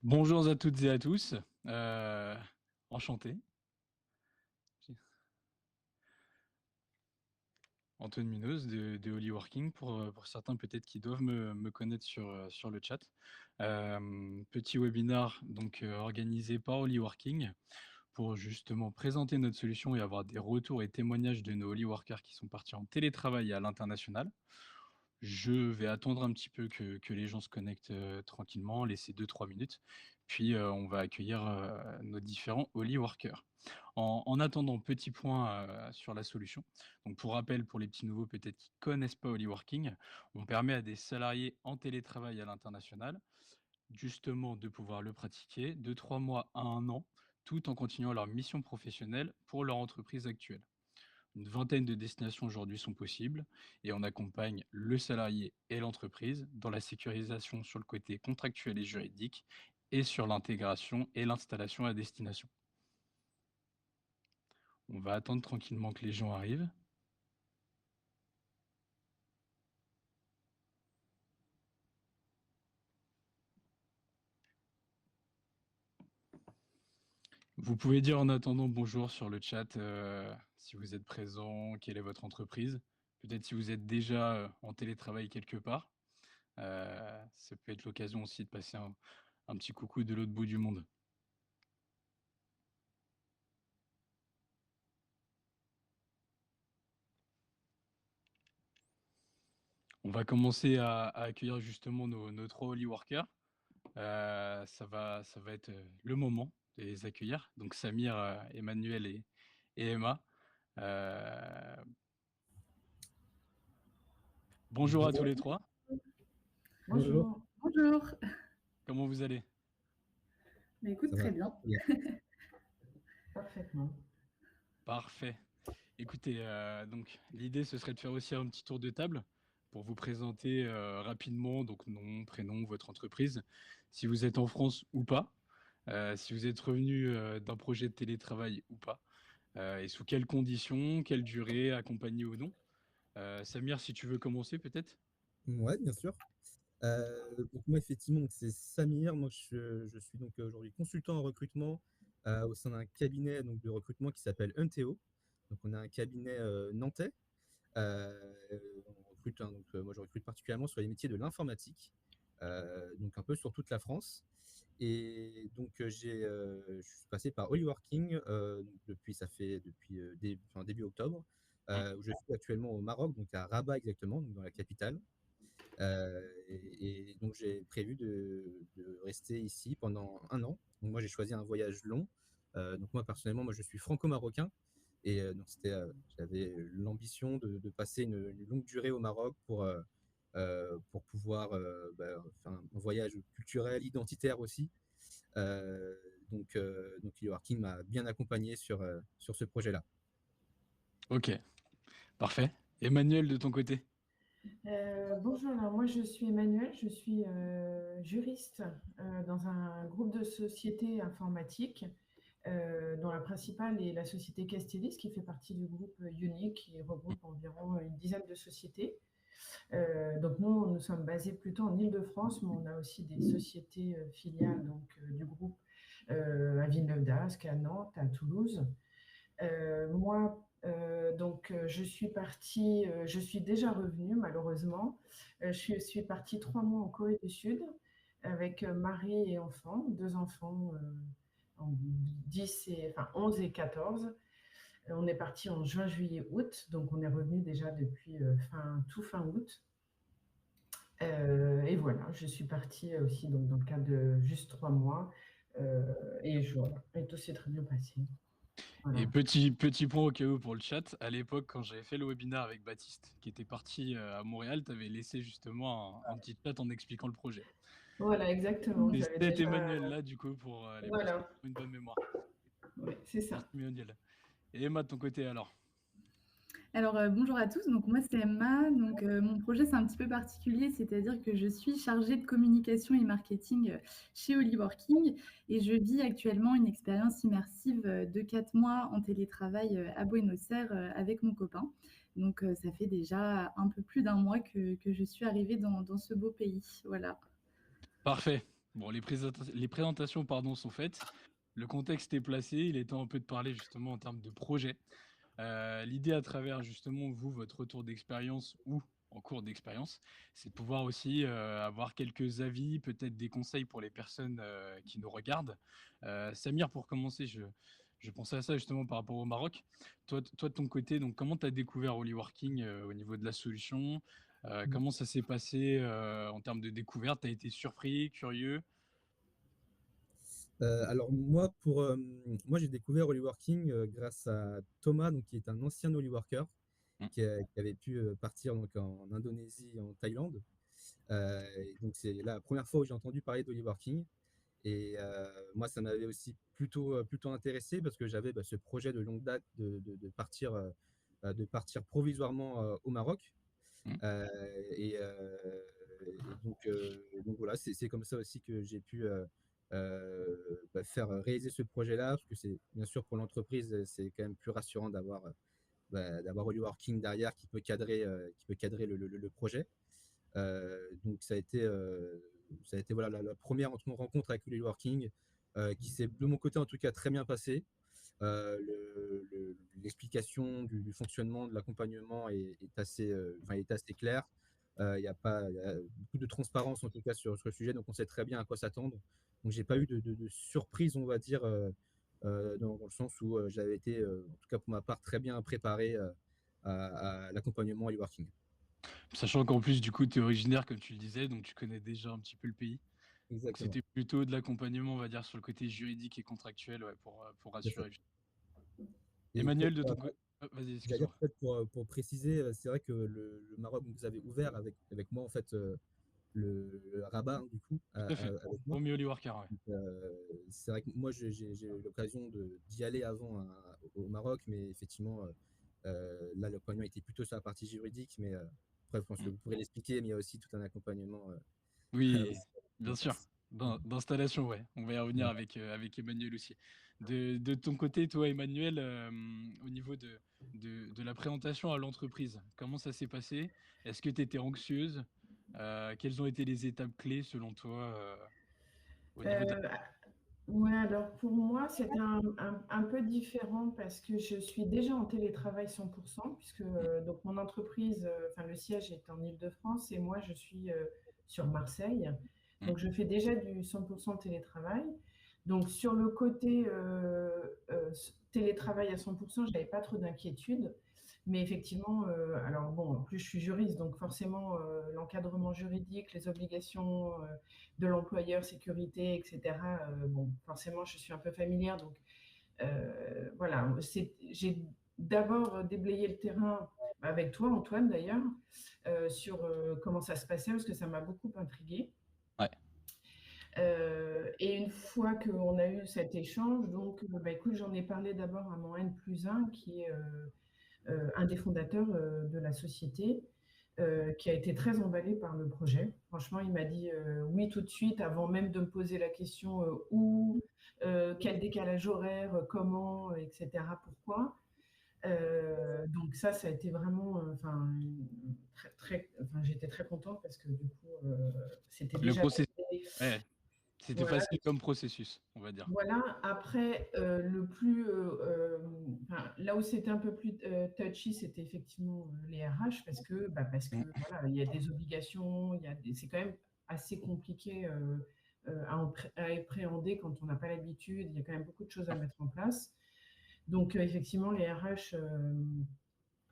Bonjour à toutes et à tous. Euh, Enchanté. Antoine Mineuse de Holy Working, pour certains peut-être qui doivent me connaître sur le chat. Petit webinar donc organisé par Holy Working pour justement présenter notre solution et avoir des retours et témoignages de nos Holy Workers qui sont partis en télétravail à l'international. Je vais attendre un petit peu que les gens se connectent tranquillement, laisser 2-3 minutes, puis on va accueillir nos différents Holy Workers. En attendant, petit point sur la solution. Donc pour rappel, pour les petits nouveaux peut-être qui ne connaissent pas Holy Working, on permet à des salariés en télétravail à l'international justement de pouvoir le pratiquer de 3 mois à 1 an, tout en continuant leur mission professionnelle pour leur entreprise actuelle. Une vingtaine de destinations aujourd'hui sont possibles et on accompagne le salarié et l'entreprise dans la sécurisation sur le côté contractuel et juridique et sur l'intégration et l'installation à destination. On va attendre tranquillement que les gens arrivent. Vous pouvez dire en attendant bonjour sur le chat si vous êtes présent, quelle est votre entreprise. Peut-être si vous êtes déjà en télétravail quelque part. Ça peut être l'occasion aussi de passer un petit coucou de l'autre bout du monde. On va commencer à accueillir justement nos 3 Holy Workers. Ça va être le moment de les accueillir. Donc Samir, Emmanuel et Emma. Euh, Bonjour à tous les 3. Bonjour. Bonjour. Bonjour. Comment vous allez? Mais écoute, Ça très va. bien. Parfaitement. Parfait. Écoutez, donc l'idée ce serait de faire aussi un petit tour de table pour vous présenter rapidement, donc nom, prénom, votre entreprise, si vous êtes en France ou pas, si vous êtes revenu d'un projet de télétravail ou pas, et sous quelles conditions, quelle durée, accompagné ou non. Samir, si tu veux commencer peut-être. Ouais, bien sûr. Donc moi, effectivement, c'est Samir. Moi, je suis donc aujourd'hui consultant en recrutement au sein d'un cabinet donc, de recrutement qui s'appelle Unteo. Donc, on a un cabinet nantais. Euh, on recrute, hein, donc, moi, je recrute particulièrement sur les métiers de l'informatique, donc un peu sur toute la France. Et donc, je suis passé par Holy Working début octobre, où je suis actuellement au Maroc, donc à Rabat exactement, donc dans la capitale. Et donc, j'ai prévu de rester ici pendant 1 an. Donc, moi, j'ai choisi un voyage long. Donc, moi, personnellement, moi, je suis franco-marocain. Et donc, j'avais l'ambition de passer une longue durée au Maroc pour pouvoir faire un voyage culturel, identitaire aussi. Donc Working m'a bien accompagné sur ce projet-là. Ok, parfait. Emmanuel, de ton côté. Bonjour, alors moi je suis Emmanuel, je suis juriste dans un groupe de sociétés informatiques dont la principale est la société Castellis qui fait partie du groupe Unique qui regroupe environ une dizaine de sociétés. Donc nous sommes basés plutôt en Île-de-France, mais on a aussi des sociétés filiales du groupe à Villeneuve-d'Ascq, à Nantes, à Toulouse. Je suis partie, je suis déjà revenue malheureusement. Je suis partie 3 mois en Corée du Sud avec mari et enfants, 2 enfants en 11 et 14. On est parti en juin, juillet, août, donc on est revenu déjà depuis tout fin août. Et voilà, je suis partie aussi donc, dans le cadre de juste 3 mois et tout s'est très bien passé. Et Voilà. petit point au cas où pour le chat, à l'époque, quand j'avais fait le webinaire avec Baptiste, qui était parti à Montréal, tu avais laissé justement un petit chat en expliquant le projet. Voilà, exactement. Et J'avais cet déjà. Emmanuel-là, du coup, pour les personnes Voilà, qui ont une bonne mémoire. oui, c'est Merci ça. Emmanuel. Et Emma, de ton côté, alors? Alors, bonjour à tous. Donc, moi, c'est Emma. Donc, mon projet, c'est un petit peu particulier, c'est-à-dire que je suis chargée de communication et marketing chez Holy Working et je vis actuellement une expérience immersive de 4 mois en télétravail à Buenos Aires avec mon copain. Donc, ça fait déjà un peu plus d'1 mois que je suis arrivée dans ce beau pays. Voilà. Parfait. Bon, les présentations, pardon, sont faites. Le contexte est placé. Il est temps un peu de parler justement en termes de projet. L'idée à travers justement vous, votre retour d'expérience ou en cours d'expérience, c'est de pouvoir aussi avoir quelques avis, peut-être des conseils pour les personnes qui nous regardent. Samir, pour commencer, je pensais à ça justement par rapport au Maroc. Toi de ton côté, donc comment tu as découvert Holyworking au niveau de la solution? Comment ça s'est passé en termes de découverte? Tu as été surpris, curieux? Alors moi j'ai découvert Holyworking grâce à Thomas, donc, qui est un ancien Holyworker Mm. qui avait pu partir donc, en Indonésie, en Thaïlande. Et donc c'est la première fois où j'ai entendu parler d'Holyworking. Et moi, ça m'avait aussi plutôt intéressé parce que j'avais ce projet de longue date de partir provisoirement au Maroc. Mm. Euh, et donc voilà, c'est comme ça aussi que j'ai pu faire réaliser ce projet-là, parce que c'est bien sûr pour l'entreprise, c'est quand même plus rassurant d'avoir Holyworking derrière qui peut cadrer le projet. Donc ça a été voilà, la première rencontre avec Holyworking, qui s'est de mon côté en tout cas très bien passée. L'explication du fonctionnement, de l'accompagnement est assez claire. Il y a beaucoup de transparence en tout cas sur le sujet, donc on sait très bien à quoi s'attendre. Donc j'ai pas eu de surprise, on va dire, dans le sens où j'avais été, en tout cas pour ma part, très bien préparé à l'accompagnement à Holyworking. Sachant qu'en plus, du coup, tu es originaire, comme tu le disais, donc tu connais déjà un petit peu le pays. Donc Exactement. c'était plutôt de l'accompagnement, on va dire, sur le côté juridique et contractuel, ouais, pour C'est ça. rassurer. Et Emmanuel, peut-être de ton côté. Vas-y, j'allais dire excuse-moi. peut-être pour préciser, c'est vrai que le Maroc, vous avez ouvert avec moi en fait le Rabat, hein, du coup, Tout à fait. avec moi. Roméo Liwarkar, ouais. Donc, c'est vrai que moi j'ai eu l'occasion d'y aller avant au Maroc, mais effectivement là l'accompagnement était plutôt sur la partie juridique, mais après je pense que Mm. vous pourrez l'expliquer, mais il y a aussi tout un accompagnement Oui, aussi mis en bien sûr. place. D'installation, ouais. On va y revenir Voilà. avec Emmanuel aussi. De ton côté, toi, Emmanuel, au niveau de la présentation à l'entreprise, comment ça s'est passé? Est-ce que tu étais anxieuse? Quelles ont été les étapes clés selon toi au niveau de Euh, ouais, alors pour moi, c'était un peu différent parce que je suis déjà en télétravail 100%, puisque donc mon entreprise, enfin le siège est en Île-de-France et moi je suis sur Marseille. Mm. Donc je fais déjà du 100% télétravail. Donc sur le côté télétravail à 100%, je n'avais pas trop d'inquiétude. Mais effectivement, alors bon, en plus je suis juriste, donc forcément l'encadrement juridique, les obligations de l'employeur, sécurité, etc. Bon, forcément, je suis un peu familière, donc voilà. J'ai d'abord déblayé le terrain avec toi, Antoine, d'ailleurs, sur comment ça se passait, parce que ça m'a beaucoup intriguée. Ouais. Et une fois qu'on a eu cet échange, donc, bah, écoute, j'en ai parlé d'abord à mon N+1, qui est un des fondateurs de la société, qui a été très emballé par le projet. Franchement, il m'a dit oui tout de suite, avant même de me poser la question où, quel décalage horaire, comment, etc., pourquoi. Donc ça a été vraiment, j'étais très contente parce que du coup, c'était Le déjà processus, fait. ouais, c'était Voilà. facile comme processus, on va dire. Voilà, après, là où c'était un peu plus touchy, c'était effectivement les RH parce que Mm. voilà, il y a des obligations, c'est quand même assez compliqué à appréhender quand on n'a pas l'habitude, il y a quand même beaucoup de choses à mettre en place. Donc, effectivement, les RH,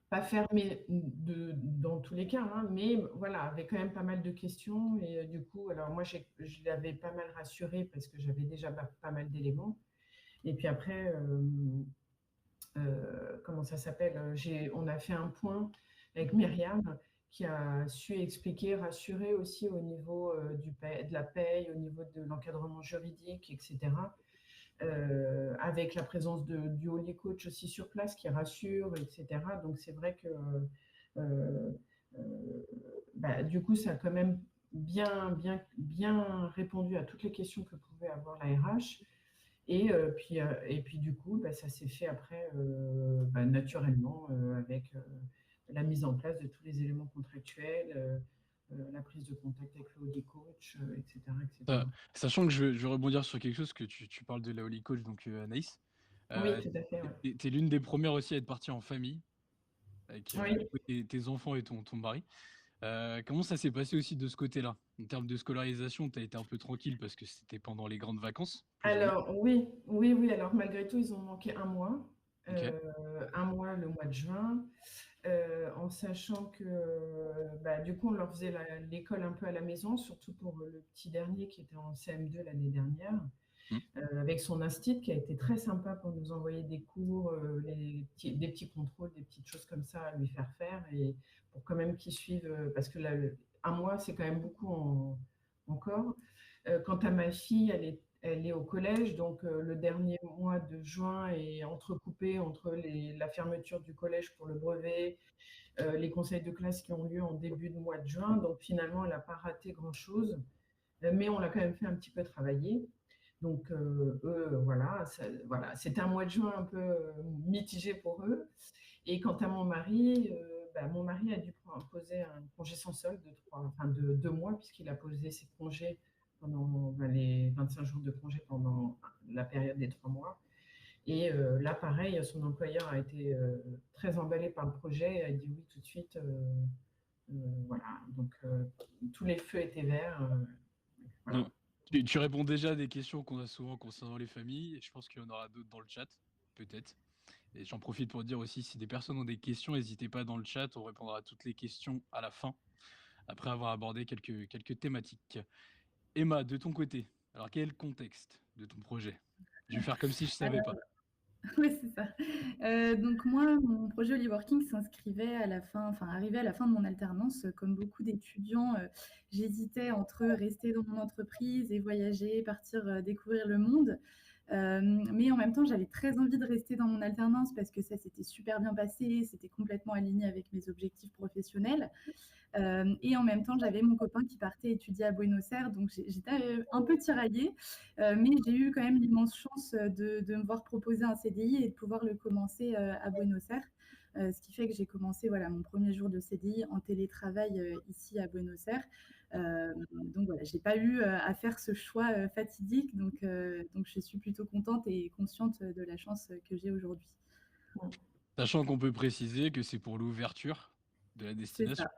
pas fermés dans tous les cas, hein, mais voilà, avait quand même pas mal de questions. Et du coup, alors moi, je l'avais pas mal rassuré parce que j'avais déjà pas mal d'éléments. Et puis après, comment ça s'appelle? On a fait un point avec Myriam qui a su expliquer, rassurer aussi au niveau de la paye, au niveau de l'encadrement juridique, etc. Avec la présence du Holy Coach aussi sur place qui rassure, etc. Donc c'est vrai que euh, du coup, ça a quand même bien répondu à toutes les questions que pouvait avoir la RH. Et puis du coup, ça s'est fait après naturellement avec la mise en place de tous les éléments contractuels, la prise de contact avec le Holy Coach, etc., etc. Sachant que je vais rebondir sur quelque chose que tu parles de la Holy Coach, donc Anaïs. Oui, tout à fait. Ouais. Tu es l'une des premières aussi à être partie en famille, avec Oui. tes enfants et ton mari. Comment ça s'est passé aussi de ce côté-là? En termes de scolarisation, tu as été un peu tranquille parce que c'était pendant les grandes vacances, plus ou moins. Alors, oui. Alors, malgré tout, ils ont manqué un mois. Ok. Un mois, le mois de juin. En sachant que du coup on leur faisait l'école un peu à la maison, surtout pour le petit dernier qui était en CM2 l'année dernière, avec son instit qui a été très sympa pour nous envoyer des cours, des petits contrôles, des petites choses comme ça à lui faire et pour quand même qu'il suive, parce que là, un mois c'est quand même beaucoup encore. Quant à ma fille, elle est au collège, donc le dernier mois de juin est entrecoupé entre la fermeture du collège pour le brevet, les conseils de classe qui ont lieu en début de mois de juin. Donc finalement, elle n'a pas raté grand-chose, mais on l'a quand même fait un petit peu travailler. Donc eux, voilà, c'était un mois de juin un peu mitigé pour eux. Et quant à mon mari a dû poser un congé sans solde de 2 mois, puisqu'il a posé ses congés pendant les 25 jours de congé pendant la période des 3 mois. Et là, pareil, son employeur a été très emballé par le projet et a dit oui tout de suite. Voilà, donc tous les feux étaient verts. Voilà. Non. Tu réponds déjà à des questions qu'on a souvent concernant les familles, et je pense qu'il y en aura d'autres dans le chat, peut-être. Et j'en profite pour dire aussi, si des personnes ont des questions, n'hésitez pas dans le chat, on répondra à toutes les questions à la fin, après avoir abordé quelques thématiques. Emma, de ton côté, alors quel est le contexte de ton projet? Je vais faire comme si je ne savais pas. Oui, c'est ça. Donc moi, mon projet Holyworking s'inscrivait arrivait à la fin de mon alternance. Comme beaucoup d'étudiants, j'hésitais entre rester dans mon entreprise et voyager, partir découvrir le monde. Mais en même temps, j'avais très envie de rester dans mon alternance parce que ça s'était super bien passé, c'était complètement aligné avec mes objectifs professionnels. Et en même temps, j'avais mon copain qui partait étudier à Buenos Aires, donc j'étais un peu tiraillée, mais j'ai eu quand même l'immense chance de me voir proposer un CDI et de pouvoir le commencer à Buenos Aires. Ce qui fait que j'ai commencé mon premier jour de CDI en télétravail ici à Buenos Aires. Donc voilà, j'ai pas eu à faire ce choix fatidique, donc je suis plutôt contente et consciente de la chance que j'ai aujourd'hui. Sachant qu'on peut préciser que c'est pour l'ouverture de la destination. C'est ça.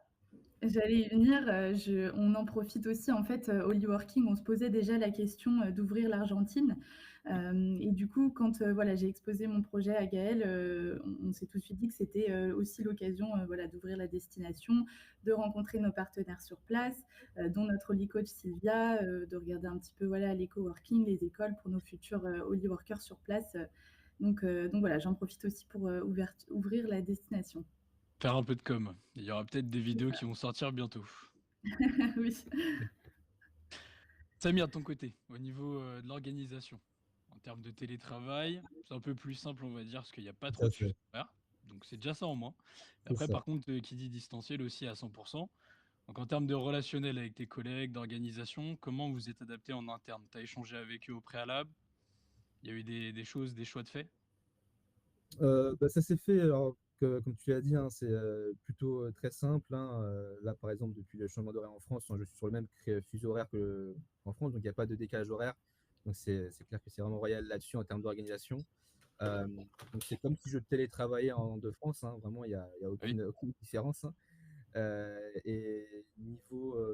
J'allais y venir, on en profite aussi en fait, Holyworking, on se posait déjà la question d'ouvrir l'Argentine. Et du coup, quand j'ai exposé mon projet à Gaël, on s'est tout de suite dit que c'était aussi l'occasion d'ouvrir la destination, de rencontrer nos partenaires sur place, dont notre Holy Coach Sylvia, de regarder un petit peu les coworking, les écoles pour nos futurs Holyworkers sur place. Donc voilà, j'en profite aussi pour ouvrir la destination. Faire un peu de com. Il y aura peut-être des vidéos qui vont sortir bientôt. Oui. Samir, de ton côté, au niveau de l'organisation, en termes de télétravail, c'est un peu plus simple, on va dire, parce qu'il n'y a pas trop de fuseaux horaires. Donc c'est déjà ça en moins. Après, par contre, qui dit distanciel aussi à 100%. Donc en termes de relationnel avec tes collègues, d'organisation, comment vous êtes adapté en interne? Tu as échangé avec eux au préalable? Il y a eu des choses, des choix de fait? Ça s'est fait, alors, comme tu l'as dit, hein, c'est plutôt très simple. Hein. Là, par exemple, depuis le changement d'horaire en France, je suis sur le même fuseau horaire qu'en France, donc il n'y a pas de décalage horaire. Donc c'est clair que c'est vraiment royal là-dessus en termes d'organisation. Donc c'est comme si je télétravaillais de France, hein. Vraiment, il n'y a aucune différence. Hein. Et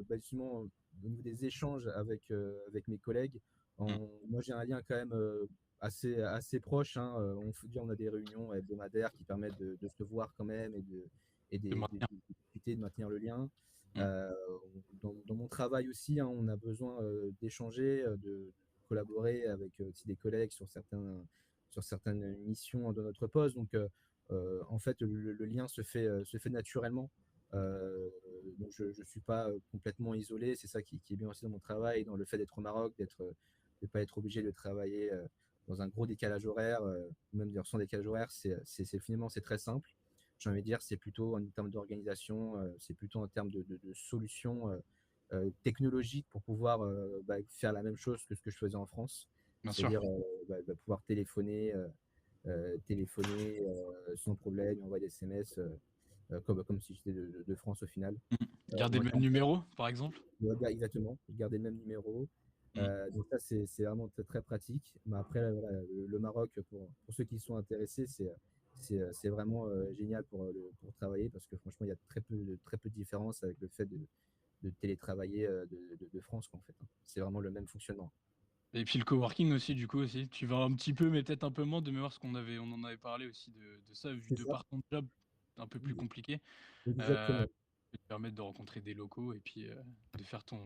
justement, au niveau des échanges avec mes collègues, moi j'ai un lien quand même assez proche. Hein. On a des réunions hebdomadaires qui permettent de se voir quand même et de discuter, de maintenir le lien. Dans mon travail aussi, hein, on a besoin d'échanger, de collaborer avec aussi des collègues sur certaines missions de notre poste. Donc, en fait, le lien se fait naturellement. Donc, je ne suis pas complètement isolé. C'est ça qui est bien aussi dans mon travail, dans le fait d'être au Maroc, de ne pas être obligé de travailler dans un gros décalage horaire, même sans décalage horaire. Finalement, c'est très simple. J'ai envie de dire, c'est plutôt en termes d'organisation, c'est plutôt en termes de solutions technologiques pour pouvoir faire la même chose que ce que je faisais en France. C'est-à-dire pouvoir téléphoner sans problème, envoyer des SMS comme si j'étais de France au final. Garder le moi, même numéro, par exemple? exactement, garder le même numéro. Mmh. Donc ça, c'est vraiment très pratique. Mais après, voilà, le Maroc, pour ceux qui sont intéressés, c'est vraiment génial pour travailler parce que franchement, il y a très peu de différence avec le fait de télétravailler de France, quoi, en fait, hein. C'est vraiment le même fonctionnement. Et puis le coworking aussi, du coup aussi. Tu vas un petit peu, mais peut-être un peu moins de mémoire, parce on en avait parlé aussi de ça, vu C'est de ça, par ton job un peu plus compliqué. exactement. Ça peut te permettre de rencontrer des locaux et puis de faire ta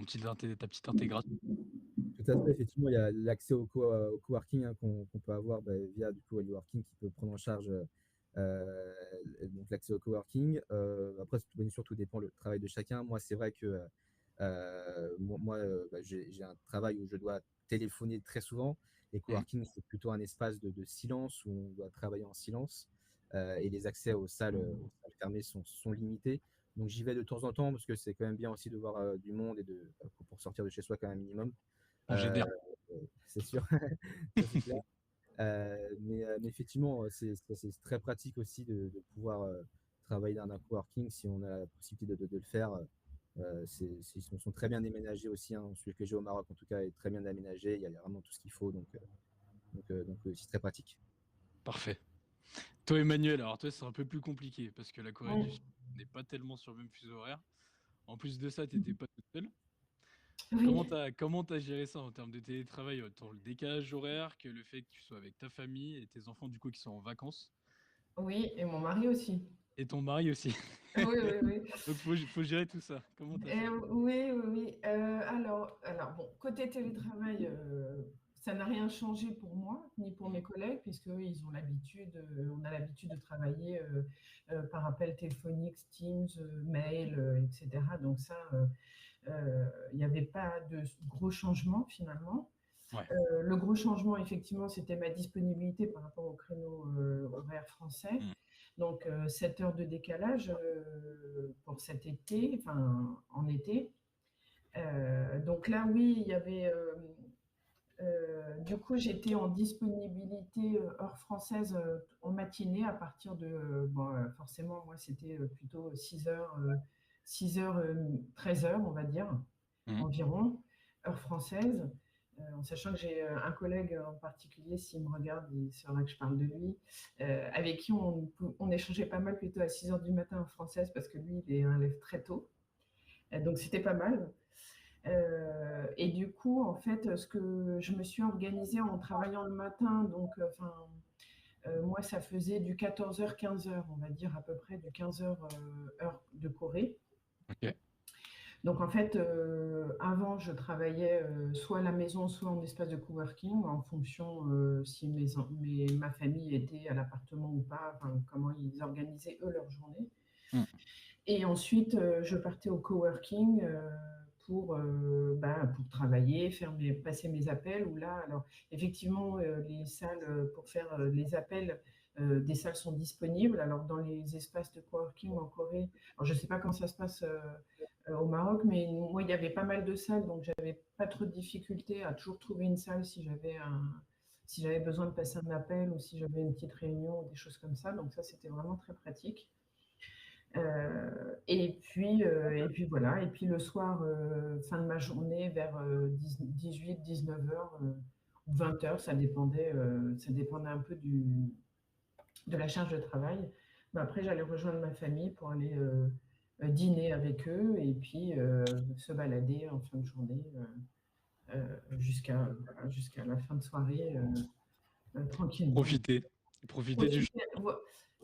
petite intégration. Tout à fait, effectivement, il y a l'accès au coworking, hein, qu'on peut avoir via du coup Working qui peut prendre en charge donc l'accès au coworking. Après, bien sûr, tout dépend le travail de chacun. Moi, c'est vrai que j'ai un travail où je dois téléphoner très souvent. Et Mmh. coworking, c'est plutôt un espace de silence où on doit travailler en silence. Et les accès aux salles fermées sont limités. Donc j'y vais de temps en temps parce que c'est quand même bien aussi de voir du monde et pour sortir de chez soi quand même un minimum. On génère. Euh, c'est sûr, ça c'est clair. Mais effectivement, c'est très pratique aussi de pouvoir travailler dans un coworking si on a la possibilité de le faire. Ils sont très bien aménagés aussi, hein. Celui que j'ai au Maroc, en tout cas, est très bien aménagé. Il y a vraiment tout ce qu'il faut, c'est très pratique. Parfait. Toi, Emmanuel, alors toi, c'est un peu plus compliqué parce que la Corée du Oui, Sud n'est pas tellement sur le même fuseau horaire. En plus de ça, tu n'étais pas toute seule. oui, Comment t'as géré ça en termes de télétravail, autant le décalage horaire que le fait que tu sois avec ta famille et tes enfants, du coup, qui sont en vacances, oui, et mon mari aussi. et ton mari aussi. Oui, oui, oui. Donc, faut gérer tout ça. Comment t'as fait? Oui, oui, oui. Alors, bon, côté télétravail, ça n'a rien changé pour moi, ni pour mes collègues, puisque eux, ils ont l'habitude, on a l'habitude de travailler par appel téléphonique, Teams, mail, etc. Donc ça, il n'y avait pas de gros changements finalement. Ouais. Le gros changement, effectivement, c'était ma disponibilité par rapport au créneau horaire français. Mm. Donc, 7 heures de décalage pour cet été, enfin, en été. Donc là, oui, il y avait. Du coup, j'étais en disponibilité heure française en matinée à partir de. Forcément, moi, c'était plutôt 6 heures, 13 heures, on va dire, Mm. environ, heure française. En sachant que j'ai un collègue en particulier, s'il me regarde, il saura que je parle de lui, avec qui on échangeait pas mal plutôt à 6 heures du matin en française parce que lui, il est un lève très tôt. Donc c'était pas mal. Et du coup, en fait, ce que je me suis organisée en travaillant le matin, donc, moi, ça faisait du 14h, 15h, on va dire à peu près du 15h heure de Corée. Ok. Donc, en fait, avant, je travaillais soit à la maison, soit en espace de coworking, en fonction si ma famille était à l'appartement ou pas, enfin, comment ils organisaient eux leur journée. Mm. Et ensuite, je partais au coworking pour travailler, passer mes appels. Ou là, alors, effectivement, les salles pour faire les appels, des salles sont disponibles. Alors, dans les espaces de coworking en Corée, alors, je ne sais pas comment ça se passe au Maroc, mais moi, il y avait pas mal de salles, donc j'avais pas trop de difficultés à toujours trouver une salle si j'avais besoin de passer un appel ou si j'avais une petite réunion ou des choses comme ça. Donc ça, c'était vraiment très pratique. Et puis voilà. Et puis le soir, fin de ma journée, vers 18, 19 heures ou 20 heures, ça dépendait un peu de la charge de travail. Mais après, j'allais rejoindre ma famille pour aller dîner avec eux et puis se balader en fin de journée jusqu'à la fin de soirée tranquillement. Profiter du. Profiter,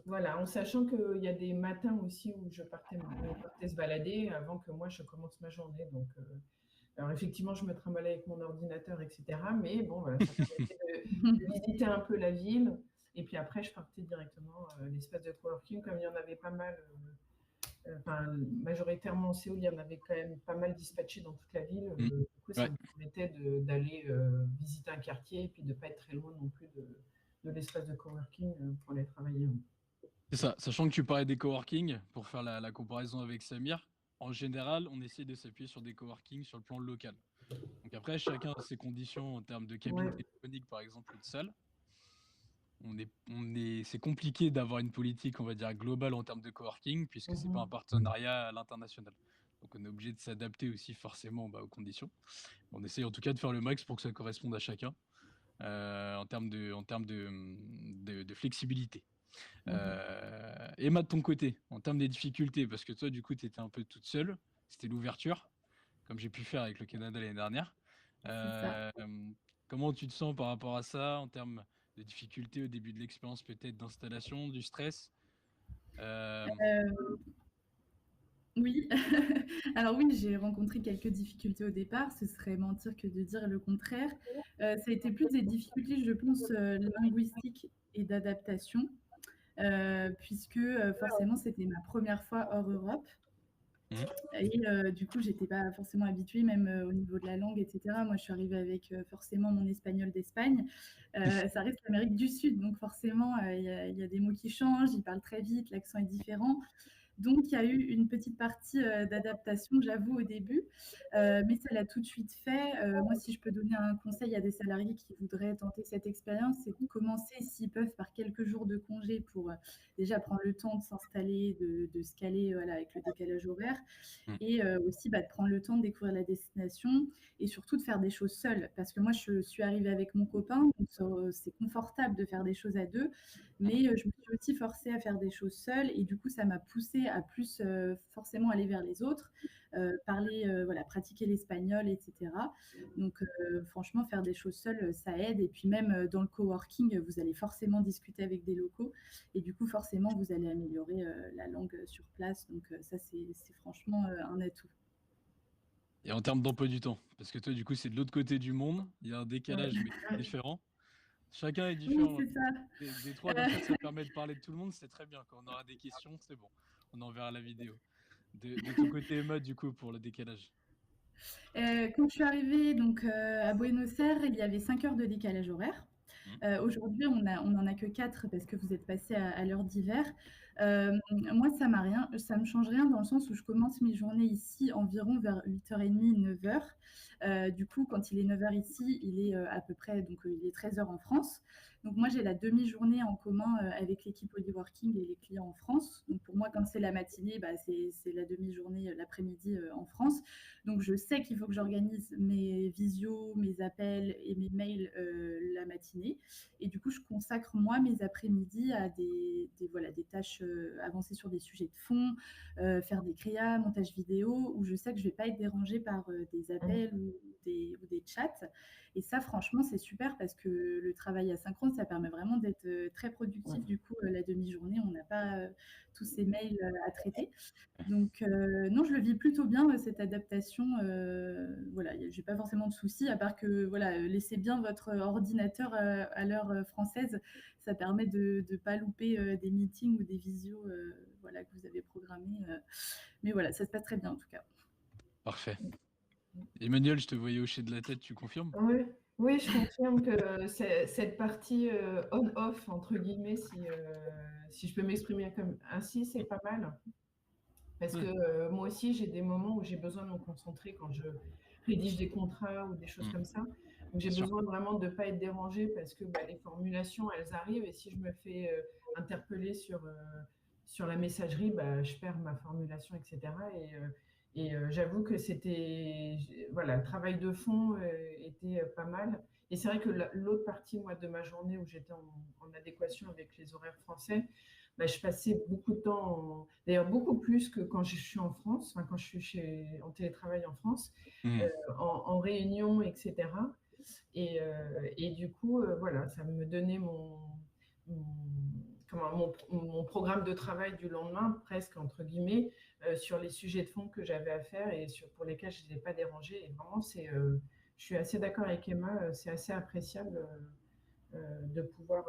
voilà, en sachant qu'il y a des matins aussi où on partait se balader avant que moi je commence ma journée. Donc, alors effectivement, je me trimballais avec mon ordinateur, etc. Mais bon, voilà, ça permettait de visiter un peu la ville. Et puis après, je partais directement à l'espace de coworking, comme il y en avait pas mal. Enfin, majoritairement en Séoul, il y en avait quand même pas mal dispatchés dans toute la ville. Mm. Du coup, ça Ouais. me permettait d'aller visiter un quartier et puis de ne pas être très loin non plus de l'espace de coworking pour aller travailler. C'est ça. Sachant que tu parlais des coworking, pour faire la comparaison avec Samir, en général, on essaie de s'appuyer sur des coworking sur le plan local. Donc après, chacun a ses conditions en termes de cabine Ouais, téléphonique, par exemple, ou de salle. c'est compliqué d'avoir une politique, on va dire, globale en termes de coworking, puisque c'est pas un partenariat à l'international. Donc on est obligé de s'adapter aussi forcément aux conditions. On essaye en tout cas de faire le max pour que ça corresponde à chacun en termes de flexibilité. Emma, de ton côté, en termes des difficultés, parce que toi, du coup, tu étais un peu toute seule, c'était l'ouverture, comme j'ai pu faire avec le Canada l'année dernière. Comment tu te sens par rapport à ça, en termes de difficultés au début de l'expérience, peut-être d'installation, du stress Oui, alors oui, j'ai rencontré quelques difficultés au départ, ce serait mentir que de dire le contraire. Ça a été plus des difficultés, je pense, linguistiques et d'adaptation, puisque forcément, c'était ma première fois hors Europe. Et du coup, j'étais pas forcément habituée, même au niveau de la langue, etc. Moi, je suis arrivée avec forcément mon espagnol d'Espagne. Ça reste l'Amérique du Sud, donc forcément, il y a des mots qui changent, ils parlent très vite, l'accent est différent. Donc, il y a eu une petite partie d'adaptation, j'avoue, au début, mais ça l'a tout de suite fait. Moi, si je peux donner un conseil à des salariés qui voudraient tenter cette expérience, c'est de commencer, s'ils peuvent, par quelques jours de congé pour déjà prendre le temps de s'installer, de se caler avec le décalage horaire, et aussi de prendre le temps de découvrir la destination et surtout de faire des choses seules. Parce que moi, je suis arrivée avec mon copain, donc c'est confortable de faire des choses à deux, mais je me suis aussi forcée à faire des choses seule et du coup, ça m'a poussée à plus forcément aller vers les autres, parler, pratiquer l'espagnol, etc. Donc, franchement, faire des choses seule, ça aide. Et puis même dans le coworking, vous allez forcément discuter avec des locaux et du coup, forcément, vous allez améliorer la langue sur place. Donc, ça, c'est franchement un atout. Et en termes d'emploi du temps, parce que toi, du coup, c'est de l'autre côté du monde, il y a un décalage, mais différent. Chacun est différent. Oui, c'est ça. Des trois, comme ça permet de parler de tout le monde, c'est très bien. Quand on aura des questions, c'est bon. On enverra la vidéo. De ton côté, Emma, du coup, pour le décalage. Quand je suis arrivée donc, à Buenos Aires, il y avait 5 heures de décalage horaire. Aujourd'hui, on n'en a que 4 parce que vous êtes passé à l'heure d'hiver. Moi, ça me change rien dans le sens où je commence mes journées ici environ vers 8h30, 9h. Du coup, quand il est 9h ici, il est à peu près, donc il est 13h en France. Donc moi, j'ai la demi-journée en commun avec l'équipe Holyworking et les clients en France. Donc pour moi, quand c'est la matinée, c'est la demi-journée l'après-midi en France. Donc je sais qu'il faut que j'organise mes visios, mes appels et mes mails la matinée. Et du coup, je consacre moi mes après-midi à des tâches avancées sur des sujets de fond, faire des créas, montage vidéo, où je sais que je ne vais pas être dérangée par des appels ou des chats. Et ça, franchement, c'est super parce que le travail asynchrone, ça permet vraiment d'être très productif. Du coup, la demi-journée, on n'a pas tous ces mails à traiter. Donc, non, je le vis plutôt bien, cette adaptation. J'ai pas forcément de soucis, à part que, laissez bien votre ordinateur à l'heure française. Ça permet de ne pas louper des meetings ou des visios que vous avez programmés. Mais voilà, ça se passe très bien en tout cas. Parfait. Emmanuel, je te voyais hocher de la tête, tu confirmes? Oui, je confirme que cette partie on-off, entre guillemets, si je peux m'exprimer comme ainsi, c'est pas mal. Parce que moi aussi, j'ai des moments où j'ai besoin de me concentrer quand je rédige des contrats ou des choses comme ça. Donc, j'ai besoin vraiment de ne pas être dérangée parce que les formulations, elles arrivent. Et si je me fais interpeller sur la messagerie, je perds ma formulation, etc. Et j'avoue que le travail de fond était pas mal. Et c'est vrai que l'autre partie, moi, de ma journée où j'étais en adéquation avec les horaires français, je passais beaucoup de temps, d'ailleurs beaucoup plus que quand je suis en France, quand je suis en télétravail en France, en réunion, etc. Et du coup, ça me donnait mon programme de travail du lendemain, presque, entre guillemets, sur les sujets de fond que j'avais à faire et pour lesquels je n'étais pas dérangée. Et vraiment, je suis assez d'accord avec Emma, c'est assez appréciable de pouvoir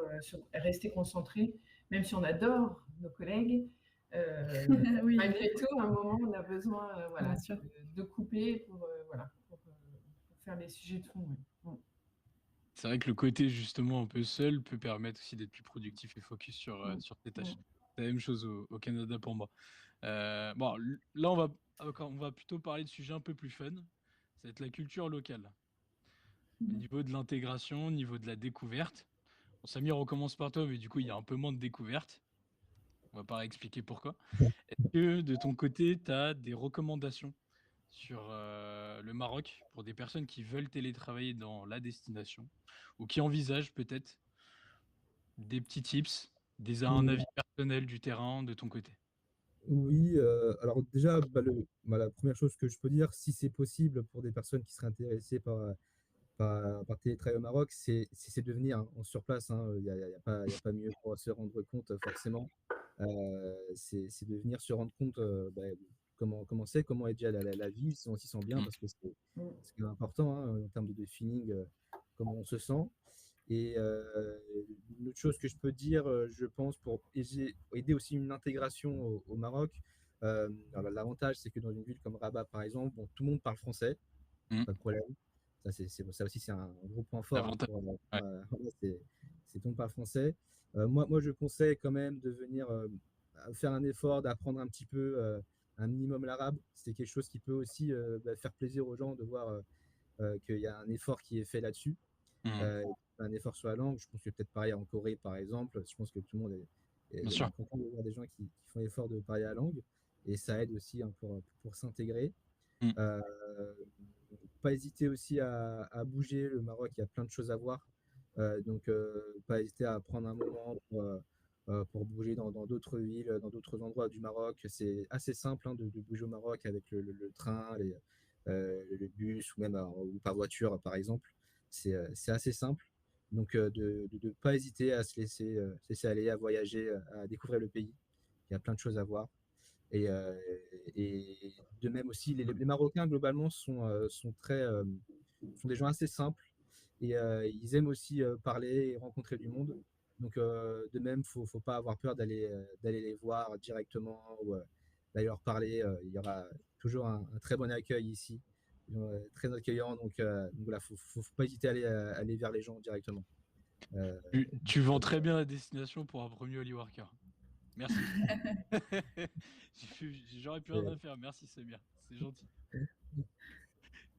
rester concentré, même si on adore nos collègues. Malgré tout, à un moment, on a besoin de couper pour faire les sujets de fond. C'est vrai que le côté justement un peu seul peut permettre aussi d'être plus productif et focus sur tes tâches. C'est la même chose au Canada pour moi. Là, on va plutôt parler de sujets un peu plus fun. Ça va être la culture locale. Au niveau de l'intégration, au niveau de la découverte, Samir, on commence par toi, mais du coup, il y a un peu moins de découvertes. On va pas expliquer pourquoi. Est-ce que de ton côté, tu as des recommandations sur le Maroc pour des personnes qui veulent télétravailler dans la destination ou qui envisagent peut-être des petits tips, un Mmh. avis personnel du terrain de ton côté? Oui, alors déjà, la première chose que je peux dire, si c'est possible pour des personnes qui seraient intéressées par télétravail au Maroc, c'est de venir, hein, sur place, hein, il y a pas mieux pour se rendre compte, forcément. C'est de venir se rendre compte, comment c'est, comment est déjà la vie, si on s'y sent bien, Mm. parce que Mm. c'est quand même important, hein, en termes de feeling, comment on se sent. Et une autre chose que je peux dire, je pense, pour aider aussi une intégration au Maroc, alors l'avantage, c'est que dans une ville comme Rabat, par exemple, bon, tout le monde parle français, Mm. pas de problème. Ça aussi, c'est un gros point fort, hein, L'avantage. Ouais. voilà, c'est tout le monde parle français. Moi, je conseille quand même de venir faire un effort, d'apprendre un petit peu, un minimum l'arabe. C'est quelque chose qui peut aussi faire plaisir aux gens de voir qu'il y a un effort qui est fait là-dessus. Mm. Euh, un effort sur la langue. Je pense que peut-être pareil en Corée, par exemple. Je pense que tout le monde Bien est sûr. content de voir des gens qui font l'effort de parler la langue. Et ça aide aussi, hein, pour s'intégrer. Mm. Euh, Pas hésiter aussi à bouger. Le Maroc, il y a plein de choses à voir. Donc, pas hésiter à prendre un moment pour bouger dans d'autres villes, dans d'autres endroits du Maroc. C'est assez simple, hein, de bouger au Maroc avec le train, le bus ou même ou par voiture, par exemple. C'est assez simple. Donc, de ne pas hésiter à se laisser aller, à voyager, à découvrir le pays. Il y a plein de choses à voir. Et de même aussi, les Marocains, globalement, sont des gens assez simples et ils aiment aussi parler et rencontrer du monde. Donc, de même, faut pas avoir peur d'aller les voir directement ou d'aller leur parler. Il y aura toujours un très bon accueil ici, très accueillant. Donc voilà, faut pas hésiter à aller vers les gens directement. Euh, Tu vends très bien la destination pour un premier Holy Worker. Merci. J'aurais pu rien faire. Merci, Samir. C'est gentil.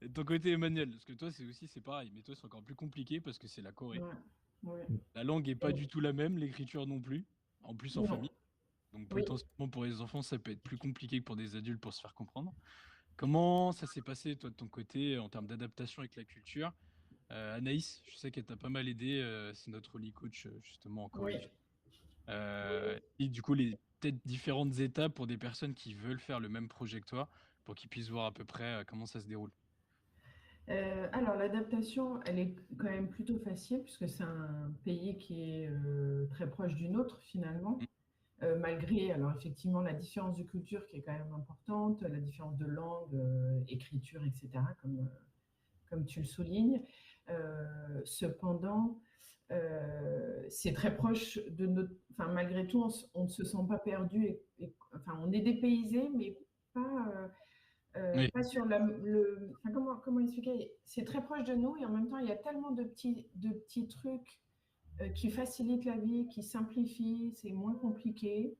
Et de ton côté, Emmanuel, parce que toi, c'est pareil, mais toi, c'est encore plus compliqué parce que c'est la Corée. Ouais. Ouais. La langue est pas du tout la même, l'écriture non plus, en plus en Non. famille. Donc Oui. potentiellement pour les enfants, ça peut être plus compliqué que pour des adultes pour se faire comprendre. Comment ça s'est passé, toi, de ton côté, en termes d'adaptation avec la culture? Anaïs, je sais qu'elle t'a pas mal aidé, c'est notre Holy Coach, justement, en Corée Oui. du Sud. Et du coup, les peut-être différentes étapes pour des personnes qui veulent faire le même projet que toi, pour qu'ils puissent voir à peu près comment ça se déroule. Alors, l'adaptation, elle est quand même plutôt facile puisque c'est un pays qui est très proche du nôtre finalement. Malgré, alors effectivement, la différence de culture qui est quand même importante, la différence de langue, écriture, etc., comme tu le soulignes. Cependant, c'est très proche de notre. Enfin, malgré tout, on ne se sent pas perdu. Enfin, on est dépaysé, mais Oui, pas sur enfin, comment expliquer? C'est très proche de nous et en même temps, il y a tellement de petits trucs qui facilitent la vie, qui simplifient, c'est moins compliqué.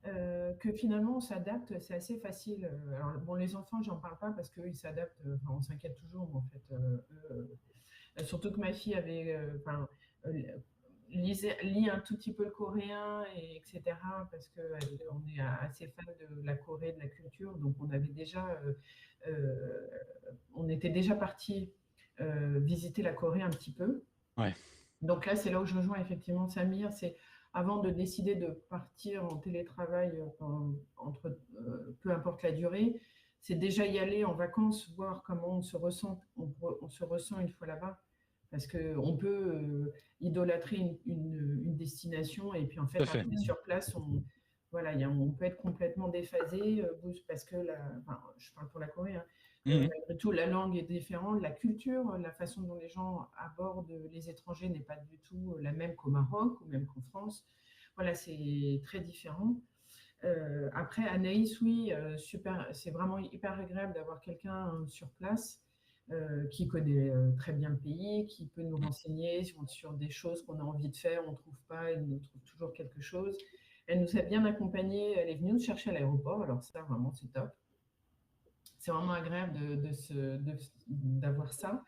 Que finalement on s'adapte, c'est assez facile. Alors bon, les enfants, j'en parle pas parce qu'eux, ils s'adaptent, enfin, on s'inquiète toujours, mais en fait, surtout que ma fille enfin, euh, lit un tout petit peu le coréen, etc., parce qu'on est assez fan de la Corée, de la culture, donc euh, on était déjà parti visiter la Corée un petit peu. ouais. Donc là, c'est là où je rejoins effectivement Samir, c'est avant de décider de partir en télétravail, peu importe la durée, c'est déjà y aller en vacances, voir comment on se ressent, on se ressent une fois là-bas. Parce qu'on peut idolâtrer une destination et puis en Tout à fait, fait. arriver sur place, voilà, on peut être complètement déphasé parce que, enfin, je parle pour la Corée, hein, Mhm. malgré tout, la langue est différente, la culture, la façon dont les gens abordent les étrangers n'est pas du tout la même qu'au Maroc ou même qu'en France. Voilà, c'est très différent. Après, Anaïs, oui, super, c'est vraiment hyper agréable d'avoir quelqu'un sur place qui connaît très bien le pays, qui peut nous renseigner sur des choses qu'on a envie de faire, on ne trouve pas, elle nous trouve toujours quelque chose. Elle nous a bien accompagnés, elle est venue nous chercher à l'aéroport, alors ça, vraiment, c'est top. C'est vraiment agréable d'avoir ça.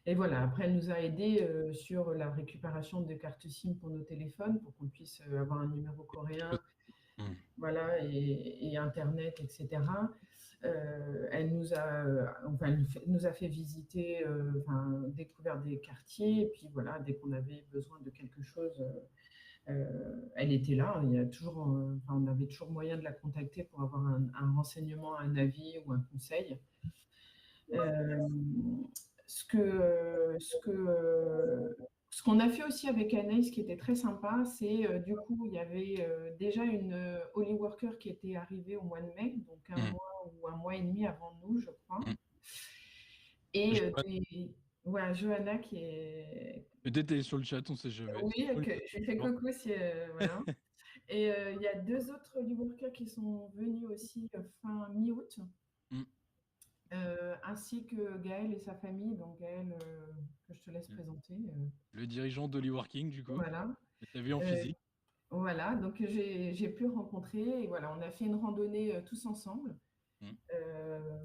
Et voilà, après, elle nous a aidés sur la récupération de cartes SIM pour nos téléphones, pour qu'on puisse avoir un numéro coréen, Hmm. voilà, et Internet, etc. Elle nous a, enfin, elle nous a fait visiter, enfin, découvert des quartiers, et puis voilà, dès qu'on avait besoin de quelque chose, elle était là. Il y a toujours, enfin, on avait toujours moyen de la contacter pour avoir un renseignement, un avis ou un conseil. Euh, ce qu'on a fait aussi avec Anaïs, qui était très sympa, c'est du coup, il y avait déjà une Holy Worker qui était arrivée au mois de mai, donc un Hmm. mois ou un mois et demi avant nous, je crois. Hmm. Et Johanna, voilà, Johanna qui est. peut-être elle est sur le chat, on sait jamais. Oui, C'est cool. je lui fais coucou si. Voilà. Et il y a deux autres Holy Workers qui sont venus aussi fin mi-août. Hmm. Ainsi que Gaël et sa famille. Donc Gaël, que je te laisse présenter. Le dirigeant d'Holly Working, du coup. Voilà. Tu as vu en physique. Voilà, donc j'ai pu rencontrer. Et voilà, on a fait une randonnée tous ensemble.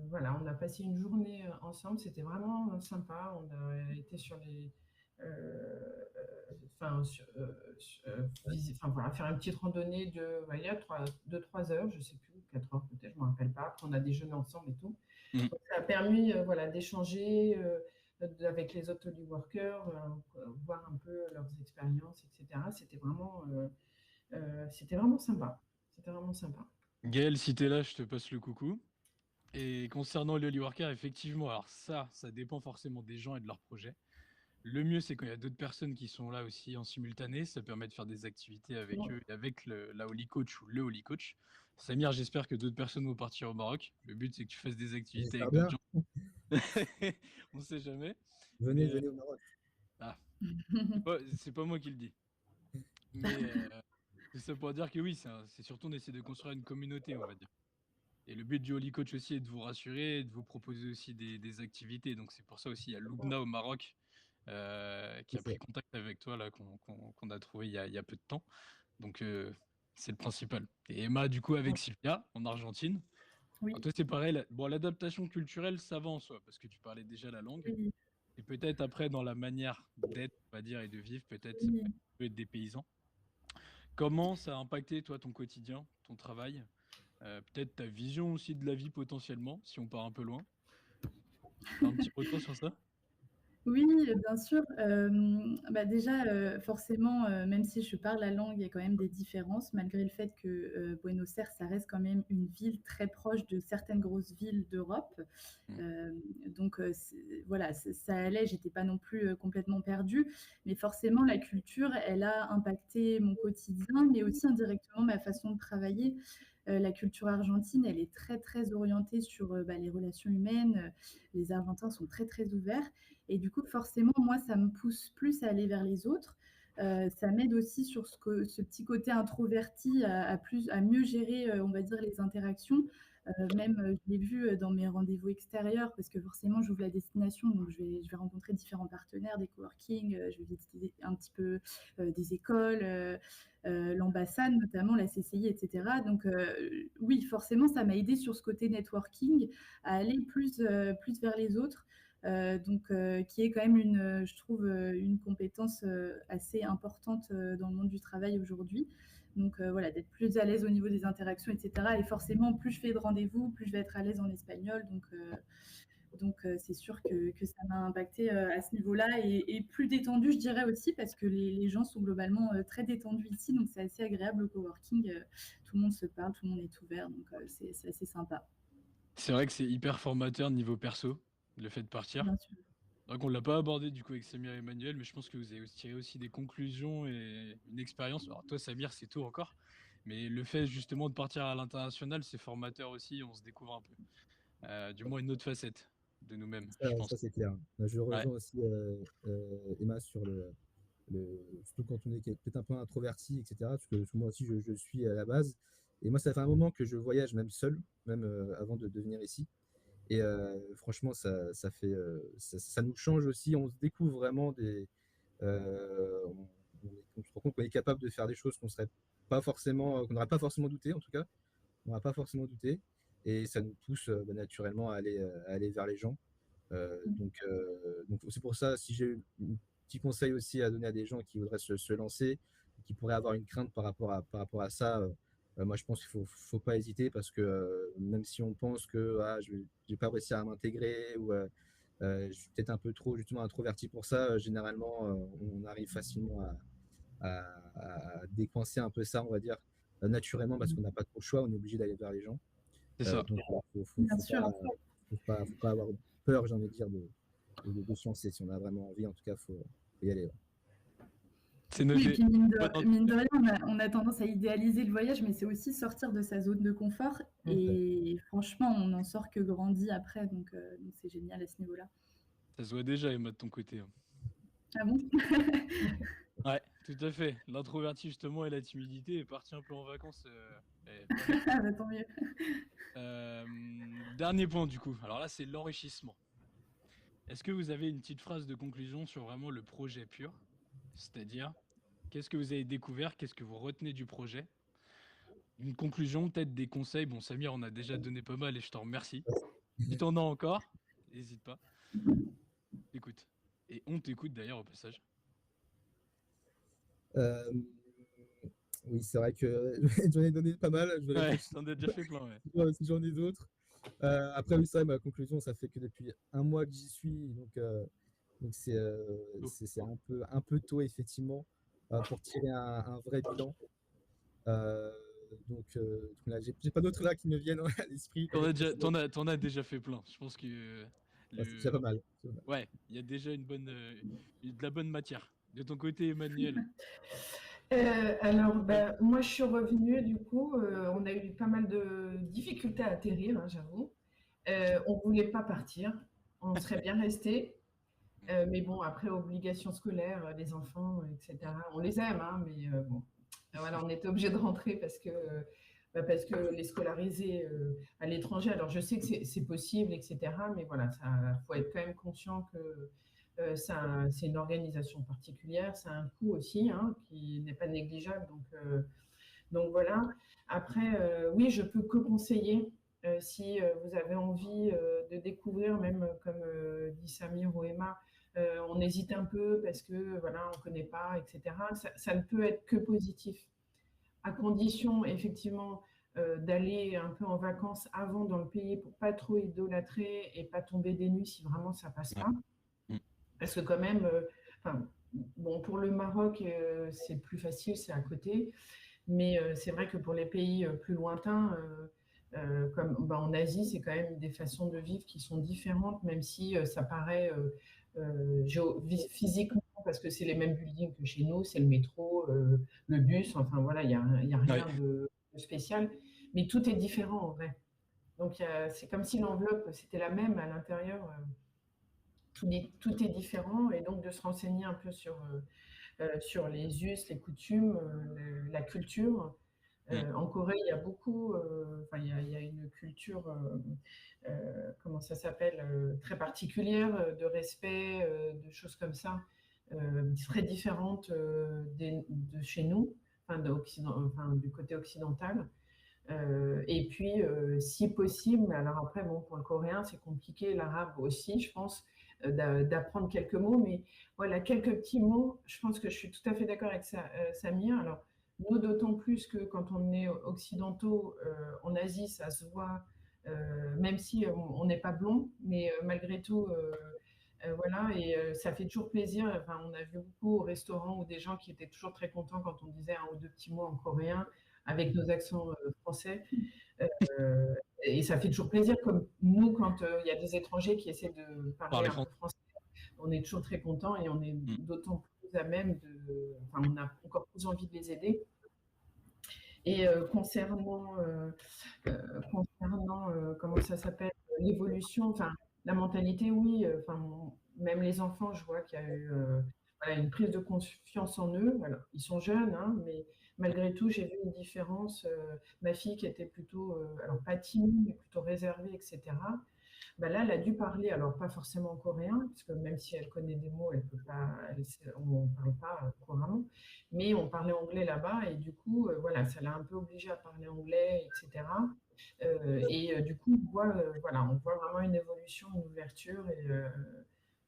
Voilà, on a passé une journée ensemble. C'était vraiment sympa. On a été sur les. Enfin, voilà, faire une petite randonnée de, il y a 2-3 heures, je sais plus, 4 heures peut-être, je me rappelle pas. Après, on a déjeuné ensemble et tout. Hmm. Donc, ça a permis voilà, d'échanger avec les autres Holy Workers, voir un peu leurs expériences, etc. C'était vraiment sympa. C'était vraiment sympa. Gaël, si t'es là, je te passe le coucou. Et concernant les Holy Workers, effectivement, alors ça dépend forcément des gens et de leurs projets. Le mieux, c'est quand il y a d'autres personnes qui sont là aussi en simultané. Ça permet de faire des activités avec eux et avec la Holy Coach ou le Holy Coach. Samir, j'espère que d'autres personnes vont partir au Maroc. Le but, c'est que tu fasses des activités avec d'autres gens. On ne sait jamais. Venez au Maroc. Ah, c'est pas moi qui le dis. Mais c'est ça pour dire que oui, c'est surtout on essaie de construire une communauté, on va dire. Et le but du Holy Coach aussi est de vous rassurer et de vous proposer aussi des activités. Donc c'est pour ça aussi, il y a Loubna au Maroc qui a pris contact avec toi, là, qu'on a trouvé il y a peu de temps. Donc c'est le principal. Et Emma, du coup, avec Sylvia, en Argentine. Oui. Alors, toi, c'est pareil. Bon, l'adaptation culturelle, ça va en soi, parce que tu parlais déjà la langue. Oui. Et peut-être après, dans la manière d'être, on va dire, et de vivre, peut-être Oui. peut être des paysans. Comment ça a impacté, toi, ton quotidien, ton travail, peut-être ta vision aussi de la vie potentiellement, si on part un peu loin. T'as un petit retour sur ça? Oui, bien sûr. Déjà, forcément, même si je parle la langue, il y a quand même des différences, malgré le fait que Buenos Aires, ça reste quand même une ville très proche de certaines grosses villes d'Europe. Donc, voilà, ça allait, j'étais pas non plus complètement perdue. Mais forcément, la culture, elle a impacté mon quotidien, mais aussi indirectement ma façon de travailler. La culture argentine, elle est très, très orientée sur les relations humaines. Les Argentins sont très, très ouverts. Et du coup, forcément, moi, ça me pousse plus à aller vers les autres. Ça m'aide aussi sur ce petit côté introverti à mieux gérer, on va dire, les interactions. Même, je l'ai vu dans mes rendez-vous extérieurs, parce que forcément, j'ouvre la destination, donc je vais rencontrer différents partenaires, des coworking, je vais visiter un petit peu des écoles, l'ambassade notamment, la CCI, etc. Donc oui, forcément, ça m'a aidé sur ce côté networking à aller plus vers les autres. Qui est quand même je trouve, une compétence assez importante dans le monde du travail aujourd'hui. Donc voilà, d'être plus à l'aise au niveau des interactions, etc. Et forcément, plus je fais de rendez-vous, plus je vais être à l'aise en espagnol. Donc c'est sûr que ça m'a impacté à ce niveau-là et plus détendu, je dirais aussi, parce que les gens sont globalement très détendus ici. Donc c'est assez agréable au coworking. Tout le monde se parle, tout le monde est ouvert. Donc c'est assez sympa. C'est vrai que c'est hyper formateur niveau perso, le fait de partir. Bien sûr. Donc on ne l'a pas abordé du coup avec Samir et Emmanuel, mais je pense que vous avez tiré aussi des conclusions et une expérience. Alors toi, Samir, c'est tôt encore, mais le fait justement de partir à l'international, c'est formateur aussi, on se découvre un peu. Du moins une autre facette de nous-mêmes, je pense. Ça c'est clair. Je Ouais. rejoins aussi Emma sur surtout quand on est peut-être un peu introverti, etc. Parce que moi aussi, je suis à la base. Et moi, ça fait un moment que je voyage même seul, même avant de venir ici. Et franchement, ça nous change aussi. On se découvre vraiment on se rend compte qu'on est capable de faire des choses qu'on n'aurait pas forcément douté, en tout cas. On n'aurait pas forcément douté. Et ça nous pousse naturellement à aller vers les gens. Donc c'est pour ça, si j'ai un petit conseil aussi à donner à des gens qui voudraient se lancer, qui pourraient avoir une crainte par rapport à ça, moi je pense qu'il faut pas hésiter parce que même si on pense que je vais pas réussir à m'intégrer ou je suis peut-être un peu trop justement introverti pour ça, généralement on arrive facilement à décoincer un peu ça, on va dire, naturellement parce qu'on n'a pas trop le choix, on est obligé d'aller vers les gens. C'est ça. Donc Bien sûr. faut pas avoir peur, j'ai envie de dire, de se lancer. Si on a vraiment envie, en tout cas, faut y aller. C'est Oui, et noté. puis mine de rien, on a tendance à idéaliser le voyage, mais c'est aussi sortir de sa zone de confort. Et franchement, on n'en sort que grandi après, donc c'est génial à ce niveau-là. Ça se voit déjà, Emma, de ton côté, hein. Ah bon? Ouais, tout à fait. L'introverti, justement, et la timidité est parti un peu en vacances. Ah bah, tant mieux. Dernier point, du coup. Alors là, c'est l'enrichissement. Est-ce que vous avez une petite phrase de conclusion sur vraiment le projet pur? C'est-à-dire, qu'est-ce que vous avez découvert? Qu'est-ce que vous retenez du projet? Une conclusion, peut-être des conseils. Bon, Samir, on a déjà donné pas mal et je t'en remercie. Si t'en as encore, n'hésite pas. Écoute. Et on t'écoute d'ailleurs au passage. Oui, c'est vrai que j'en ai donné pas mal. Ouais, t'en as déjà fait plein, ouais. Si j'en ai d'autres. Après, oui, ça, ma conclusion, ça fait que depuis un mois que j'y suis, donc c'est un peu tôt, effectivement, pour tirer un vrai bilan. Donc là, j'ai pas d'autres là qui me viennent à l'esprit. T'en as déjà fait plein. Je pense que C'est déjà pas mal. ouais, il y a déjà de la bonne matière. De ton côté, Emmanuel. Alors, moi, je suis revenue, du coup, on a eu pas mal de difficultés à atterrir, hein, j'avoue. On ne voulait pas partir, on serait bien resté. Mais bon, après, obligations scolaires, les enfants, etc. On les aime, hein, mais bon, voilà, on était obligé de rentrer parce que les scolariser à l'étranger, alors je sais que c'est possible, etc. Mais voilà, il faut être quand même conscient que c'est une organisation particulière, c'est un coût aussi, hein, qui n'est pas négligeable. Donc voilà. Après, oui, je peux que conseiller si vous avez envie de découvrir, même comme dit Samir ou Emma, on hésite un peu parce que voilà, on ne connaît pas, etc. Ça ne peut être que positif, à condition effectivement d'aller un peu en vacances avant dans le pays pour pas trop idolâtrer et pas tomber des nues si vraiment ça passe pas. Parce que quand même, bon, pour le Maroc, c'est plus facile, c'est à côté. Mais c'est vrai que pour les pays plus lointains, comme en Asie, c'est quand même des façons de vivre qui sont différentes, même si ça paraît physiquement, parce que c'est les mêmes buildings que chez nous, c'est le métro, le bus, enfin voilà, il n'y a rien de spécial, mais tout est différent en vrai. Donc c'est comme si l'enveloppe, c'était la même à l'intérieur. Tout est différent, et donc de se renseigner un peu sur les us, les coutumes, la culture. En Corée, il y a beaucoup, il y a une culture, comment ça s'appelle, très particulière, de respect, de choses comme ça, très différentes de chez nous, du côté occidental. Et puis, si possible, mais alors après, bon, pour le coréen, c'est compliqué, l'arabe aussi, je pense, d'apprendre quelques mots, mais voilà, quelques petits mots. Je pense que je suis tout à fait d'accord avec Samir. Alors, nous, d'autant plus que quand on est occidentaux, en Asie, ça se voit, même si on n'est pas blond, mais malgré tout, voilà, et ça fait toujours plaisir. Enfin, on a vu beaucoup au restaurant ou des gens qui étaient toujours très contents quand on disait un ou deux petits mots en coréen avec nos accents français. Et ça fait toujours plaisir, comme nous, quand il y a des étrangers qui essaient de parler un peu français, on est toujours très contents et on est d'autant plus à même on a encore plus envie de les aider. Et concernant comment ça s'appelle, l'évolution, enfin, la mentalité, oui, même les enfants, je vois qu'il y a eu une prise de confiance en eux. Alors, ils sont jeunes, hein, mais malgré tout, j'ai vu une différence. Ma fille qui était plutôt, alors pas timide, mais plutôt réservée, etc. Là, elle a dû parler, alors pas forcément en coréen, parce que même si elle connaît des mots, elle peut pas, on ne parle pas couramment, mais on parlait anglais là-bas, et du coup, voilà, ça l'a un peu obligée à parler anglais, etc. Du coup, voilà, on voit vraiment une évolution, une ouverture.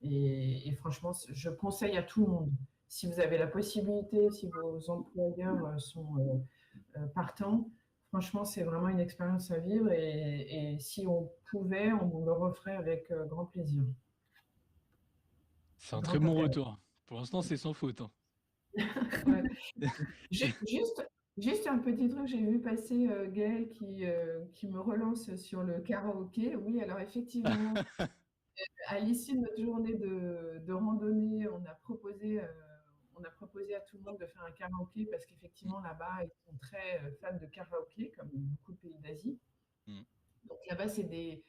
Et franchement, je conseille à tout le monde. Si vous avez la possibilité, si vos employeurs sont partants, franchement, c'est vraiment une expérience à vivre. Et si on pouvait, on le referait avec grand plaisir. C'est un très Grand bon intérêt. retour. Pour l'instant, c'est sans faute, hein. Ouais. Juste un petit truc, j'ai vu passer Gaël qui me relance sur le karaoké. Oui, alors effectivement, à l'issue de notre journée de randonnée, on a proposé à tout le monde de faire un karaoké parce qu'effectivement, là-bas, ils sont très fans de karaoké, comme beaucoup de pays d'Asie. Mm. Donc là-bas, c'est des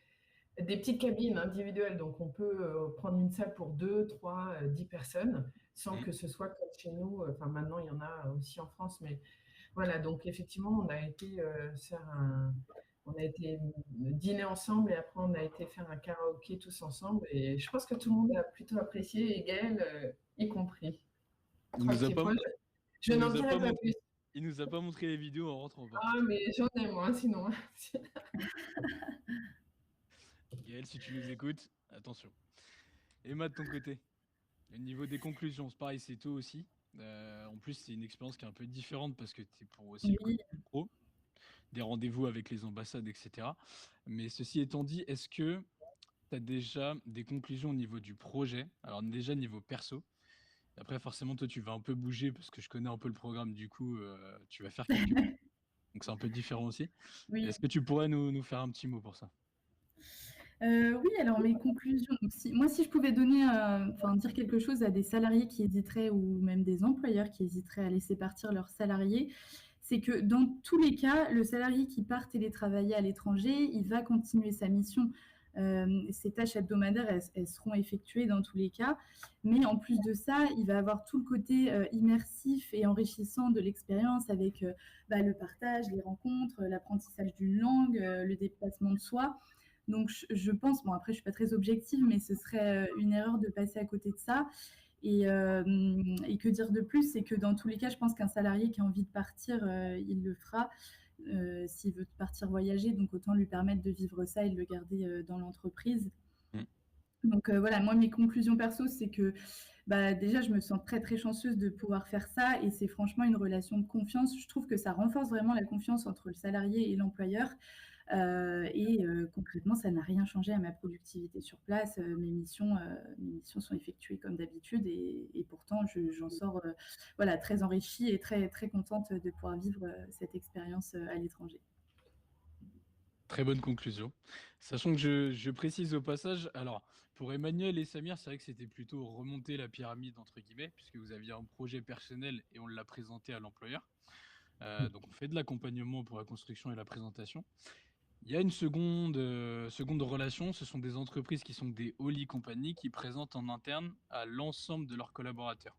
petites cabines individuelles. Donc on peut prendre une salle pour 2, 3, 10 personnes sans Mm. que ce soit comme chez nous. Enfin, maintenant, il y en a aussi en France, mais voilà. Donc effectivement, on a été dîner ensemble et après on a été faire un karaoké tous ensemble. Et je pense que tout le monde a plutôt apprécié, et Gaël y compris. Il Trois nous a petits pas, poils. Je il n'en nous a dirai pas pas montré, plus. il nous a pas montré les vidéos en rentrant, par Ah, contre. mais j'en ai moins sinon. Gaël, si tu nous écoutes, attention. Emma, de ton côté, au niveau des conclusions, c'est pareil, c'est tôt aussi. En plus, c'est une expérience qui est un peu différente parce que tu es pour aussi le Oui. côté pro, des rendez-vous avec les ambassades, etc. Mais ceci étant dit, est-ce que tu as déjà des conclusions au niveau du projet? Alors déjà niveau perso. Après, forcément, toi, tu vas un peu bouger parce que je connais un peu le programme, du coup, tu vas faire quelques... Donc c'est un peu différent aussi. Oui. Est-ce que tu pourrais nous faire un petit mot pour ça? Oui, alors mes conclusions, donc moi, si je pouvais donner, dire quelque chose à des salariés qui hésiteraient ou même des employeurs qui hésiteraient à laisser partir leurs salariés, c'est que dans tous les cas, le salarié qui part télétravailler à l'étranger, il va continuer sa mission. Ses tâches hebdomadaires, elles seront effectuées dans tous les cas. Mais en plus de ça, il va avoir tout le côté immersif et enrichissant de l'expérience avec le partage, les rencontres, l'apprentissage d'une langue, le déplacement de soi. Donc, je pense, bon, après, je ne suis pas très objective, mais ce serait une erreur de passer à côté de ça. Et que dire de plus, c'est que dans tous les cas, je pense qu'un salarié qui a envie de partir, il le fera s'il veut partir voyager. Donc, autant lui permettre de vivre ça et de le garder dans l'entreprise. Donc voilà, moi, mes conclusions perso, c'est que déjà, je me sens très, très chanceuse de pouvoir faire ça et c'est franchement une relation de confiance. Je trouve que ça renforce vraiment la confiance entre le salarié et l'employeur. Concrètement, ça n'a rien changé à ma productivité sur place. Mes missions sont effectuées comme d'habitude et pourtant, j'en sors très enrichie et très, très contente de pouvoir vivre cette expérience à l'étranger. Très bonne conclusion. Sachant que je précise au passage, alors pour Emmanuel et Samir, c'est vrai que c'était plutôt remonter la pyramide, entre guillemets, puisque vous aviez un projet personnel et on l'a présenté à l'employeur. Donc on fait de l'accompagnement pour la construction et la présentation. Il y a une seconde relation, ce sont des entreprises qui sont des holy companies qui présentent en interne à l'ensemble de leurs collaborateurs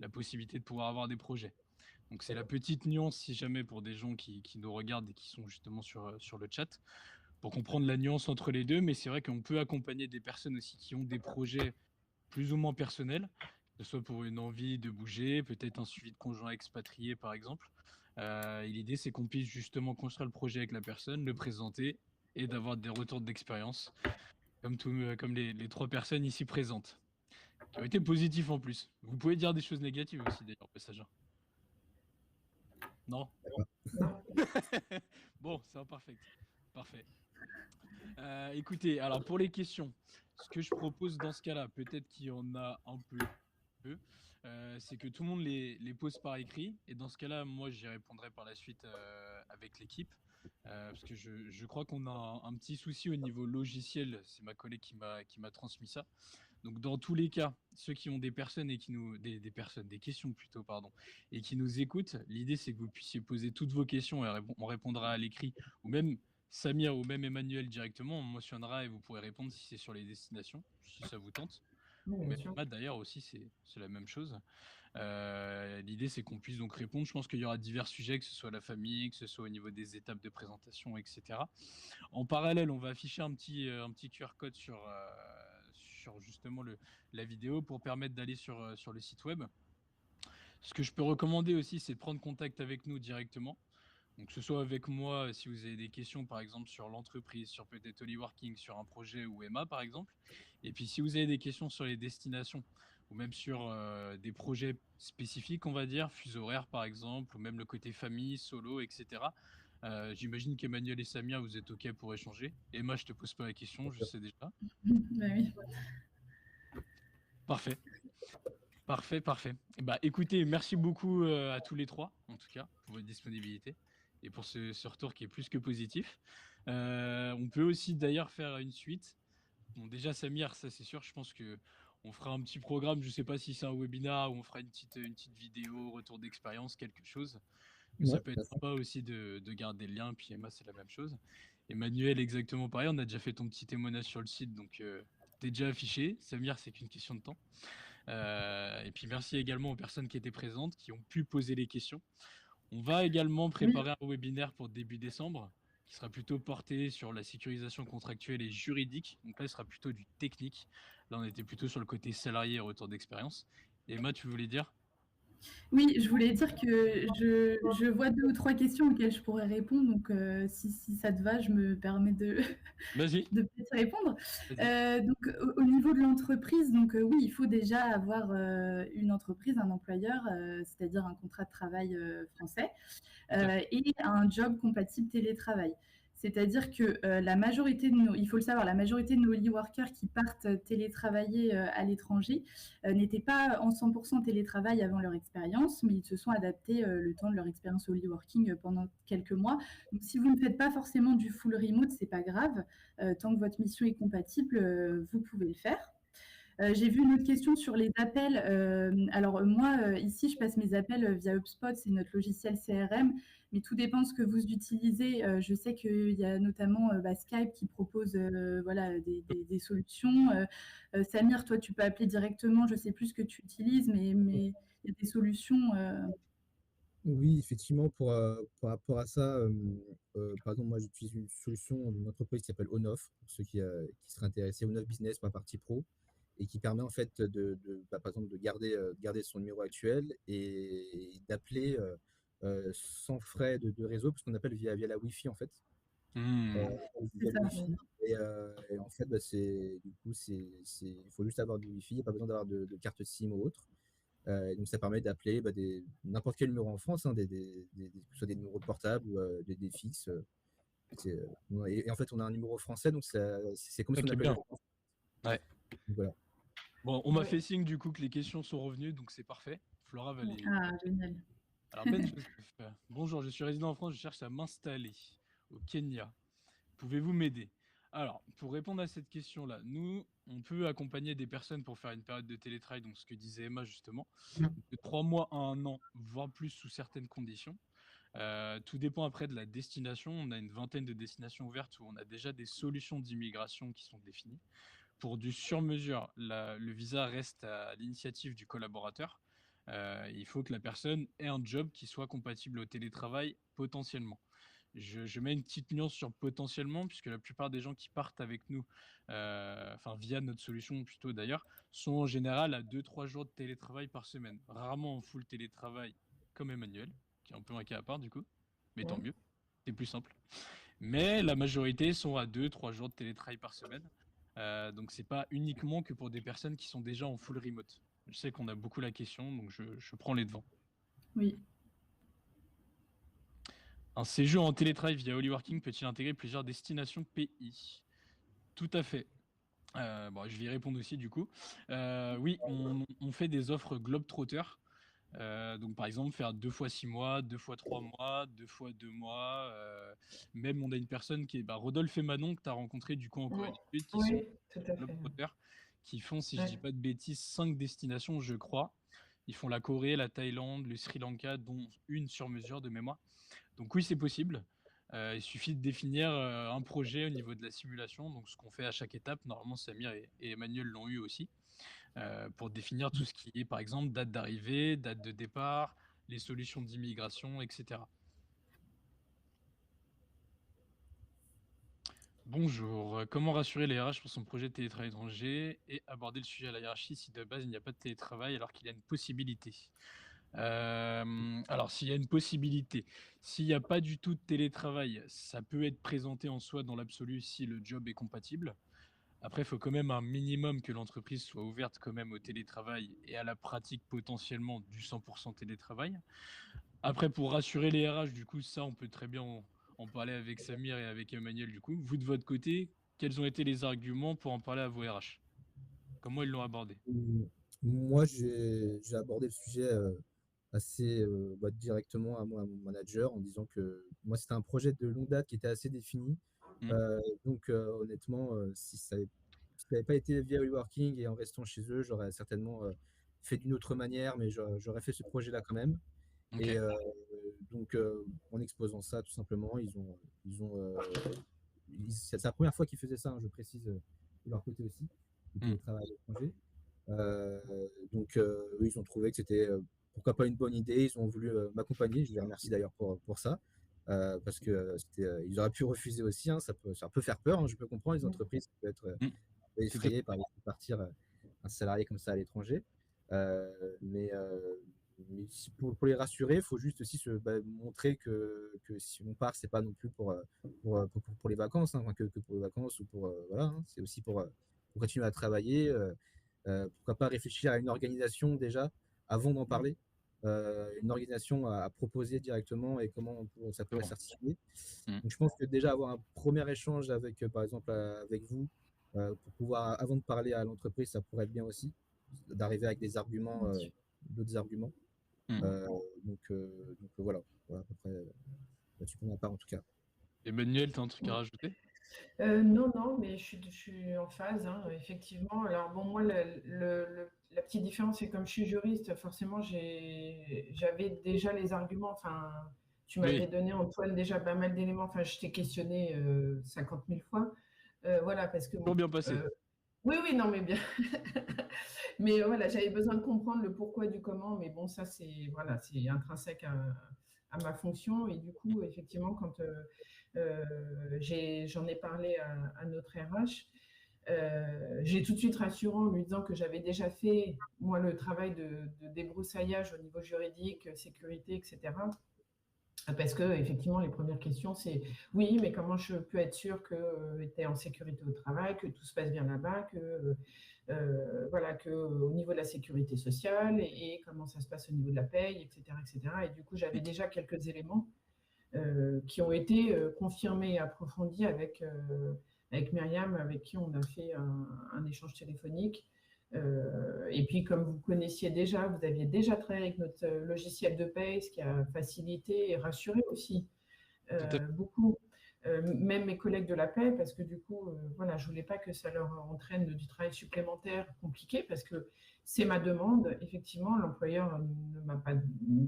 la possibilité de pouvoir avoir des projets. Donc c'est la petite nuance si jamais pour des gens qui nous regardent et qui sont justement sur le chat, pour comprendre la nuance entre les deux, mais c'est vrai qu'on peut accompagner des personnes aussi qui ont des projets plus ou moins personnels, que ce soit pour une envie de bouger, peut-être un suivi de conjoint expatrié par exemple. Et l'idée c'est qu'on puisse justement construire le projet avec la personne, le présenter et d'avoir des retours d'expérience, comme les 3 personnes ici présentes, qui ont été positifs en plus. Vous pouvez dire des choses négatives aussi d'ailleurs, passagers. Non. Bon, c'est imparfait. Parfait. Écoutez, alors pour les questions, ce que je propose dans ce cas-là, peut-être qu'il y en a un peu, c'est que tout le monde les pose par écrit. Et dans ce cas-là, moi, j'y répondrai par la suite avec l'équipe. Parce que je crois qu'on a un petit souci au niveau logiciel. C'est ma collègue qui m'a transmis ça. Donc dans tous les cas, ceux qui ont des personnes et des questions plutôt, pardon, et qui nous écoutent, l'idée c'est que vous puissiez poser toutes vos questions et on répondra à l'écrit, ou même Samir ou même Emmanuel directement, on mentionnera et vous pourrez répondre si c'est sur les destinations, si ça vous tente. Oui, Ou bien même sûr. Matt d'ailleurs aussi, c'est la même chose. L'idée c'est qu'on puisse donc répondre. Je pense qu'il y aura divers sujets, que ce soit la famille, que ce soit au niveau des étapes de présentation, etc. En parallèle, on va afficher un petit QR code sur justement la vidéo pour permettre d'aller sur le site web. Ce que je peux recommander aussi, c'est de prendre contact avec nous directement. Donc, que ce soit avec moi, si vous avez des questions, par exemple, sur l'entreprise, sur peut-être Holyworking, sur un projet ou Emma, par exemple. Et puis, si vous avez des questions sur les destinations ou même sur des projets spécifiques, on va dire, fuseaux horaires, par exemple, ou même le côté famille, solo, etc. J'imagine qu'Emmanuel et Samir, vous êtes OK pour échanger. Emma, je te pose pas la question, je sais déjà. Bah oui. Parfait. Parfait, parfait. Bah, écoutez, merci beaucoup à tous les trois, en tout cas, pour votre disponibilité et pour ce retour qui est plus que positif. On peut aussi d'ailleurs faire une suite. Bon, déjà, Samir, ça c'est sûr, je pense que on fera un petit programme, je ne sais pas si c'est un webinar ou on fera une petite vidéo, retour d'expérience, quelque chose. Mais ça Ouais, peut être bah, sympa aussi de garder le lien. Puis Emma, c'est la même chose. Emmanuel, exactement pareil. On a déjà fait ton petit témoignage sur le site, donc tu es déjà affiché. Samir, c'est qu'une question de temps. Et puis merci également aux personnes qui étaient présentes, qui ont pu poser les questions. On va également préparer un webinaire pour début décembre, qui sera plutôt porté sur la sécurisation contractuelle et juridique. Donc là, il sera plutôt du technique. Là, on était plutôt sur le côté salarié et retour d'expérience. Emma, tu voulais dire? Oui, je voulais dire que je vois 2 ou 3 questions auxquelles je pourrais répondre. Donc, si ça te va, je me permets de Vas-y, de peut-être répondre. vas-y. Donc au niveau de l'entreprise, donc oui, il faut déjà avoir, une entreprise, un employeur, c'est-à-dire un contrat de travail, français, Tout à fait. et un job compatible télétravail. C'est-à-dire que la majorité de nos, il faut le savoir, la majorité de nos workers qui partent télétravailler à l'étranger n'étaient pas en 100% télétravail avant leur expérience, mais ils se sont adaptés le temps de leur expérience au working pendant quelques mois. Donc, si vous ne faites pas forcément du full remote, c'est pas grave. Tant que votre mission est compatible, vous pouvez le faire. J'ai vu une autre question sur les appels. Alors moi, ici, je passe mes appels via HubSpot, c'est notre logiciel CRM, mais tout dépend de ce que vous utilisez. Je sais qu'il y a notamment Skype qui propose voilà, des solutions. Samir, toi, tu peux appeler directement, je ne sais plus ce que tu utilises, mais il y a des solutions. Oui, effectivement, par rapport à ça, par exemple, moi, j'utilise une solution d'une entreprise qui s'appelle OnOff, pour ceux qui seraient intéressés, OnOff Business pour la partie pro, et qui permet en fait par exemple, de garder son numéro actuel et d'appeler sans frais de réseau, parce qu'on appelle via la Wi-Fi en fait. Hmm. C'est Via le ça. Wi-Fi. Et en fait, il faut juste avoir du Wi-Fi, il n'y a pas besoin d'avoir de carte SIM ou autre. Donc ça permet d'appeler n'importe quel numéro en France, hein, que ce soit des numéros de portable ou des fixes. Et en fait, on a un numéro français, donc c'est comme Ça si on qui est appelait bien. le France. Ouais. Donc voilà. Bon, on m'a Ouais. fait signe du coup que les questions sont revenues, donc c'est parfait. Flora va les Ah, prendre. génial. Alors Ben Joseph, bonjour, je suis résident en France, je cherche à m'installer au Kenya. Pouvez-vous m'aider? Alors, pour répondre à cette question-là, nous, on peut accompagner des personnes pour faire une période de télétravail, donc ce que disait Emma justement, de 3 mois à 1 an, voire plus sous certaines conditions. Tout dépend après de la destination. On a une vingtaine de destinations ouvertes où on a déjà des solutions d'immigration qui sont définies. Pour du sur-mesure, le visa reste à l'initiative du collaborateur. Il faut que la personne ait un job qui soit compatible au télétravail potentiellement. Je mets une petite nuance sur potentiellement, puisque la plupart des gens qui partent avec nous, enfin via notre solution plutôt d'ailleurs, sont en général à 2-3 jours de télétravail par semaine. Rarement en full télétravail comme Emmanuel, qui est un peu un cas à part du coup, mais tant Ouais. mieux, c'est plus simple. Mais la majorité sont à 2-3 jours de télétravail par semaine. Donc c'est pas uniquement que pour des personnes qui sont déjà en full remote. Je sais qu'on a beaucoup la question, donc je prends les devants. Oui. Un séjour en télétravail via Holyworking peut-il intégrer plusieurs destinations pays? Tout à fait. Bon, je vais y répondre aussi du coup. Oui, on fait des offres Globetrotter. Donc par exemple faire 2 fois 6 mois, 2 fois 3 mois, 2 fois 2 mois. Même on a une personne qui est Rodolphe et Manon que tu as rencontré du coup en Corée du Sud qui sont Oui, tout à fait. Globetrotter, qui font, si je Ouais. dis pas de bêtises, 5 destinations je crois. Ils font la Corée, la Thaïlande, le Sri Lanka, dont une sur mesure de mémoire. Donc oui, c'est possible. Il suffit de définir un projet au niveau de la simulation, donc ce qu'on fait à chaque étape. Normalement, Samir et Emmanuel l'ont eu aussi, pour définir tout ce qui est, par exemple, date d'arrivée, date de départ, les solutions d'immigration, etc. Bonjour, comment rassurer les RH pour son projet de télétravail étranger et aborder le sujet à la hiérarchie si de base il n'y a pas de télétravail alors qu'il y a une possibilité? Alors, s'il y a une possibilité, s'il n'y a pas du tout de télétravail, ça peut être présenté en soi dans l'absolu si le job est compatible. Après, il faut quand même un minimum que l'entreprise soit ouverte quand même au télétravail et à la pratique potentiellement du 100% télétravail. Après, pour rassurer les RH, du coup, ça, on peut très bien en parler avec Samir et avec Emmanuel. Du coup, vous de votre côté, quels ont été les arguments pour en parler à vos RH? Comment ils l'ont abordé? Moi, j'ai abordé le sujet assez directement à mon manager en disant que moi, c'était un projet de longue date qui était assez défini. Hmm. Donc, honnêtement, si ça n'avait pas été via WeWorking et en restant chez eux, j'aurais certainement fait d'une autre manière, mais j'aurais fait ce projet-là quand même. Ok. Et donc, en exposant ça, tout simplement, c'est la première fois qu'ils faisaient ça, hein, je précise, de leur côté aussi, le Hmm. télétravail à l'étranger. Donc, eux, ils ont trouvé que c'était pourquoi pas une bonne idée. Ils ont voulu m'accompagner. Je les remercie d'ailleurs pour ça. Parce que ils auraient pu refuser aussi, hein, ça peut faire peur, hein, je peux comprendre les entreprises qui peuvent être Hmm. un peu Tout à fait. effrayées par l'idée de partir un salarié comme ça à l'étranger. Mais pour les rassurer, il faut juste aussi montrer que si on part, c'est pas non plus pour les vacances, hein, enfin, que pour les vacances ou voilà, hein, c'est aussi pour continuer à travailler. Pourquoi pas réfléchir à une organisation déjà avant d'en parler, une organisation à proposer directement et comment ça pourrait Bon. s'articuler. Hmm. Donc je pense que déjà avoir un premier échange avec, par exemple, avec vous, pour pouvoir, avant de parler à l'entreprise, ça pourrait être bien aussi, d'arriver avec des arguments, d'autres arguments. Hmm. Donc voilà, à peu près là-dessus pour ma part en tout cas. Emmanuel, tu as un truc à rajouter? Non, non, mais je suis en phase, hein, effectivement. Alors bon, moi, la petite différence, c'est comme je suis juriste, forcément, j'avais déjà les arguments. Enfin, tu Oui, m'avais donné, Antoine, déjà pas mal d'éléments. Enfin, je t'ai questionné 50 000 fois. Voilà, parce que toujours bon, bien passé. oui, oui, non, mais bien. Mais voilà, j'avais besoin de comprendre le pourquoi du comment. Mais bon, ça, c'est voilà, c'est intrinsèque à ma fonction. Et du coup, effectivement, quand j'en ai parlé à notre RH, j'ai tout de suite rassuré en lui disant que j'avais déjà fait, moi, le travail de débroussaillage au niveau juridique, sécurité, etc. Parce que effectivement, les premières questions, c'est oui, mais comment je peux être sûr que tu es en sécurité au travail, que tout se passe bien là-bas, que voilà, que au niveau de la sécurité sociale et comment ça se passe au niveau de la paye, etc., etc. Et du coup, j'avais déjà quelques éléments qui ont été confirmés et approfondis avec Myriam, avec qui on a fait un échange téléphonique. Et puis, comme vous connaissiez déjà, vous aviez déjà travaillé avec notre logiciel de paye, ce qui a facilité et rassuré aussi Tout à fait. beaucoup, même mes collègues de la paix, parce que du coup, voilà, je voulais pas que ça leur entraîne du travail supplémentaire compliqué, parce que c'est ma demande. Effectivement, l'employeur ne m'a pas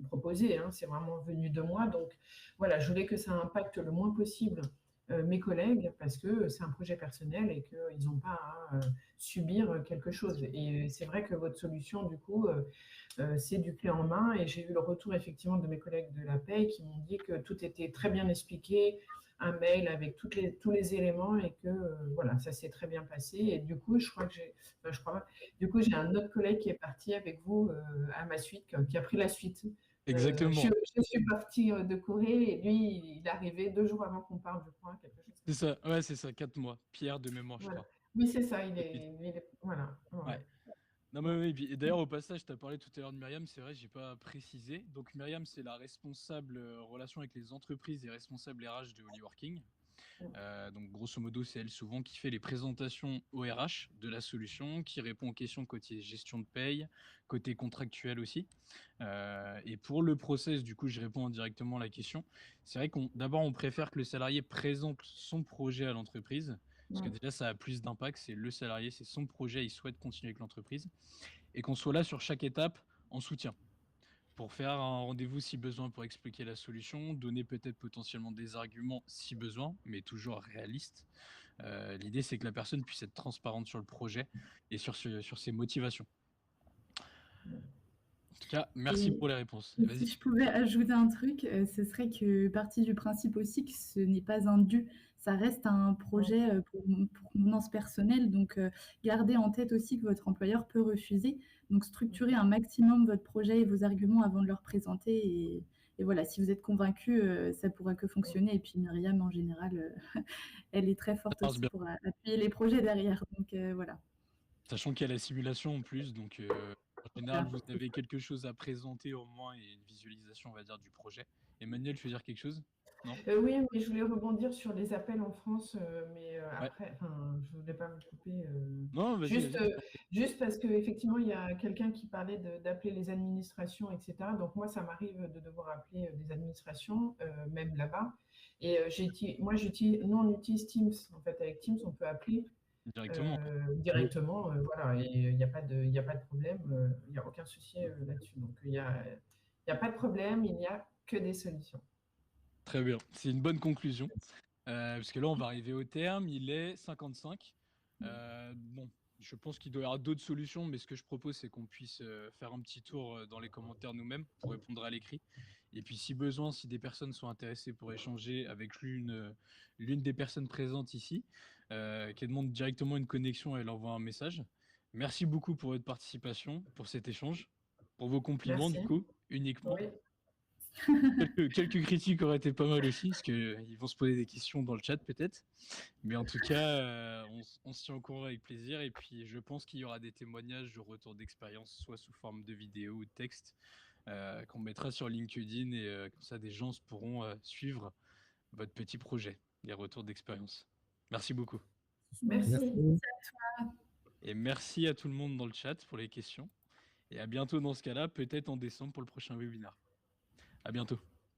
proposé, hein, c'est vraiment venu de moi. Donc, voilà, je voulais que ça impacte le moins possible mes collègues, parce que c'est un projet personnel et qu'ils n'ont pas à subir quelque chose. Et c'est vrai que votre solution, du coup, c'est du clé en main. Et j'ai eu le retour effectivement de mes collègues de la paye qui m'ont dit que tout était très bien expliqué, un mail avec tous les éléments et que voilà, ça s'est très bien passé. Et du coup, je crois que je crois pas. Du coup, j'ai un autre collègue qui est parti avec vous à ma suite, qui a pris la suite. Exactement. Je suis partie de Corée et lui, il est arrivé 2 jours avant qu'on parle, je crois, quelque chose C'est comme ça. ça, ouais, c'est ça, 4 mois. Pierre de mémoire, je Voilà. crois. Oui, c'est ça, Rapide. voilà. Ouais. Ouais. Non, mais oui, et d'ailleurs, au passage, tu as parlé tout à l'heure de Myriam, c'est vrai, j'ai pas précisé. Donc, Myriam, c'est la responsable relation avec les entreprises et responsable RH de Holyworking. Donc, grosso modo, c'est elle souvent qui fait les présentations au RH de la solution, qui répond aux questions côté gestion de paye, côté contractuel aussi. Et pour le process, du coup, je réponds directement à la question. C'est vrai d'abord, on préfère que le salarié présente son projet à l'entreprise, parce que Ouais. déjà, ça a plus d'impact. C'est le salarié, c'est son projet, il souhaite continuer avec l'entreprise. Et qu'on soit là sur chaque étape en soutien pour faire un rendez-vous si besoin pour expliquer la solution, donner peut-être potentiellement des arguments si besoin, mais toujours réaliste. L'idée, c'est que la personne puisse être transparente sur le projet et sur ses motivations. En tout cas, merci pour les réponses. Et Vas-y. si je pouvais ajouter un truc, ce serait que partie du principe aussi que ce n'est pas un dû, ça reste un projet pour convenance personnelle. Donc, gardez en tête aussi que votre employeur peut refuser. Donc, structurez un maximum votre projet et vos arguments avant de leur présenter. Et voilà, si vous êtes convaincu, ça pourra que fonctionner. Et puis Myriam, en général, elle est très forte marche aussi bien. pour appuyer les projets derrière. Donc, voilà. Sachant qu'il y a la simulation en plus, donc en général, vous avez quelque chose à présenter au moins et une visualisation, on va dire, du projet. Emmanuel, tu veux dire quelque chose? Non? Oui, mais je voulais rebondir sur les appels en France, mais Ouais. après, je ne voulais pas vous couper. Non, vas-y, Juste, vas-y. juste parce qu'effectivement, il y a quelqu'un qui parlait d'appeler les administrations, etc. Donc moi, ça m'arrive de devoir appeler des administrations, même là-bas. Et nous, on utilise Teams. En fait, avec Teams, on peut appeler Directement. directement. Voilà, et il n'y a pas de problème. Il n'y a aucun souci là-dessus. Donc, il n'y a pas de problème. Il n'y a que des solutions. Très bien. C'est une bonne conclusion. Parce que là, on va arriver au terme. Il est 55. Bon, je pense qu'il doit y avoir d'autres solutions, mais ce que je propose, c'est qu'on puisse faire un petit tour dans les commentaires nous-mêmes pour répondre à l'écrit. Et puis, si besoin, si des personnes sont intéressées pour échanger avec l'une des personnes présentes ici, qui demande directement une connexion, elle envoie un message. Merci beaucoup pour votre participation, pour cet échange, pour vos compliments, Merci. du coup, uniquement. Oui. Quelques critiques auraient été pas mal aussi, parce qu'ils vont se poser des questions dans le chat peut-être. Mais en tout cas, on se tient au courant avec plaisir. Et puis, je pense qu'il y aura des témoignages de retour d'expérience, soit sous forme de vidéo ou de texte, qu'on mettra sur LinkedIn. Et comme ça, des gens pourront suivre votre petit projet, les retours d'expérience. Merci beaucoup. Merci. Merci. Et merci à tout le monde dans le chat pour les questions. Et à bientôt dans ce cas-là, peut-être en décembre pour le prochain webinaire. À bientôt.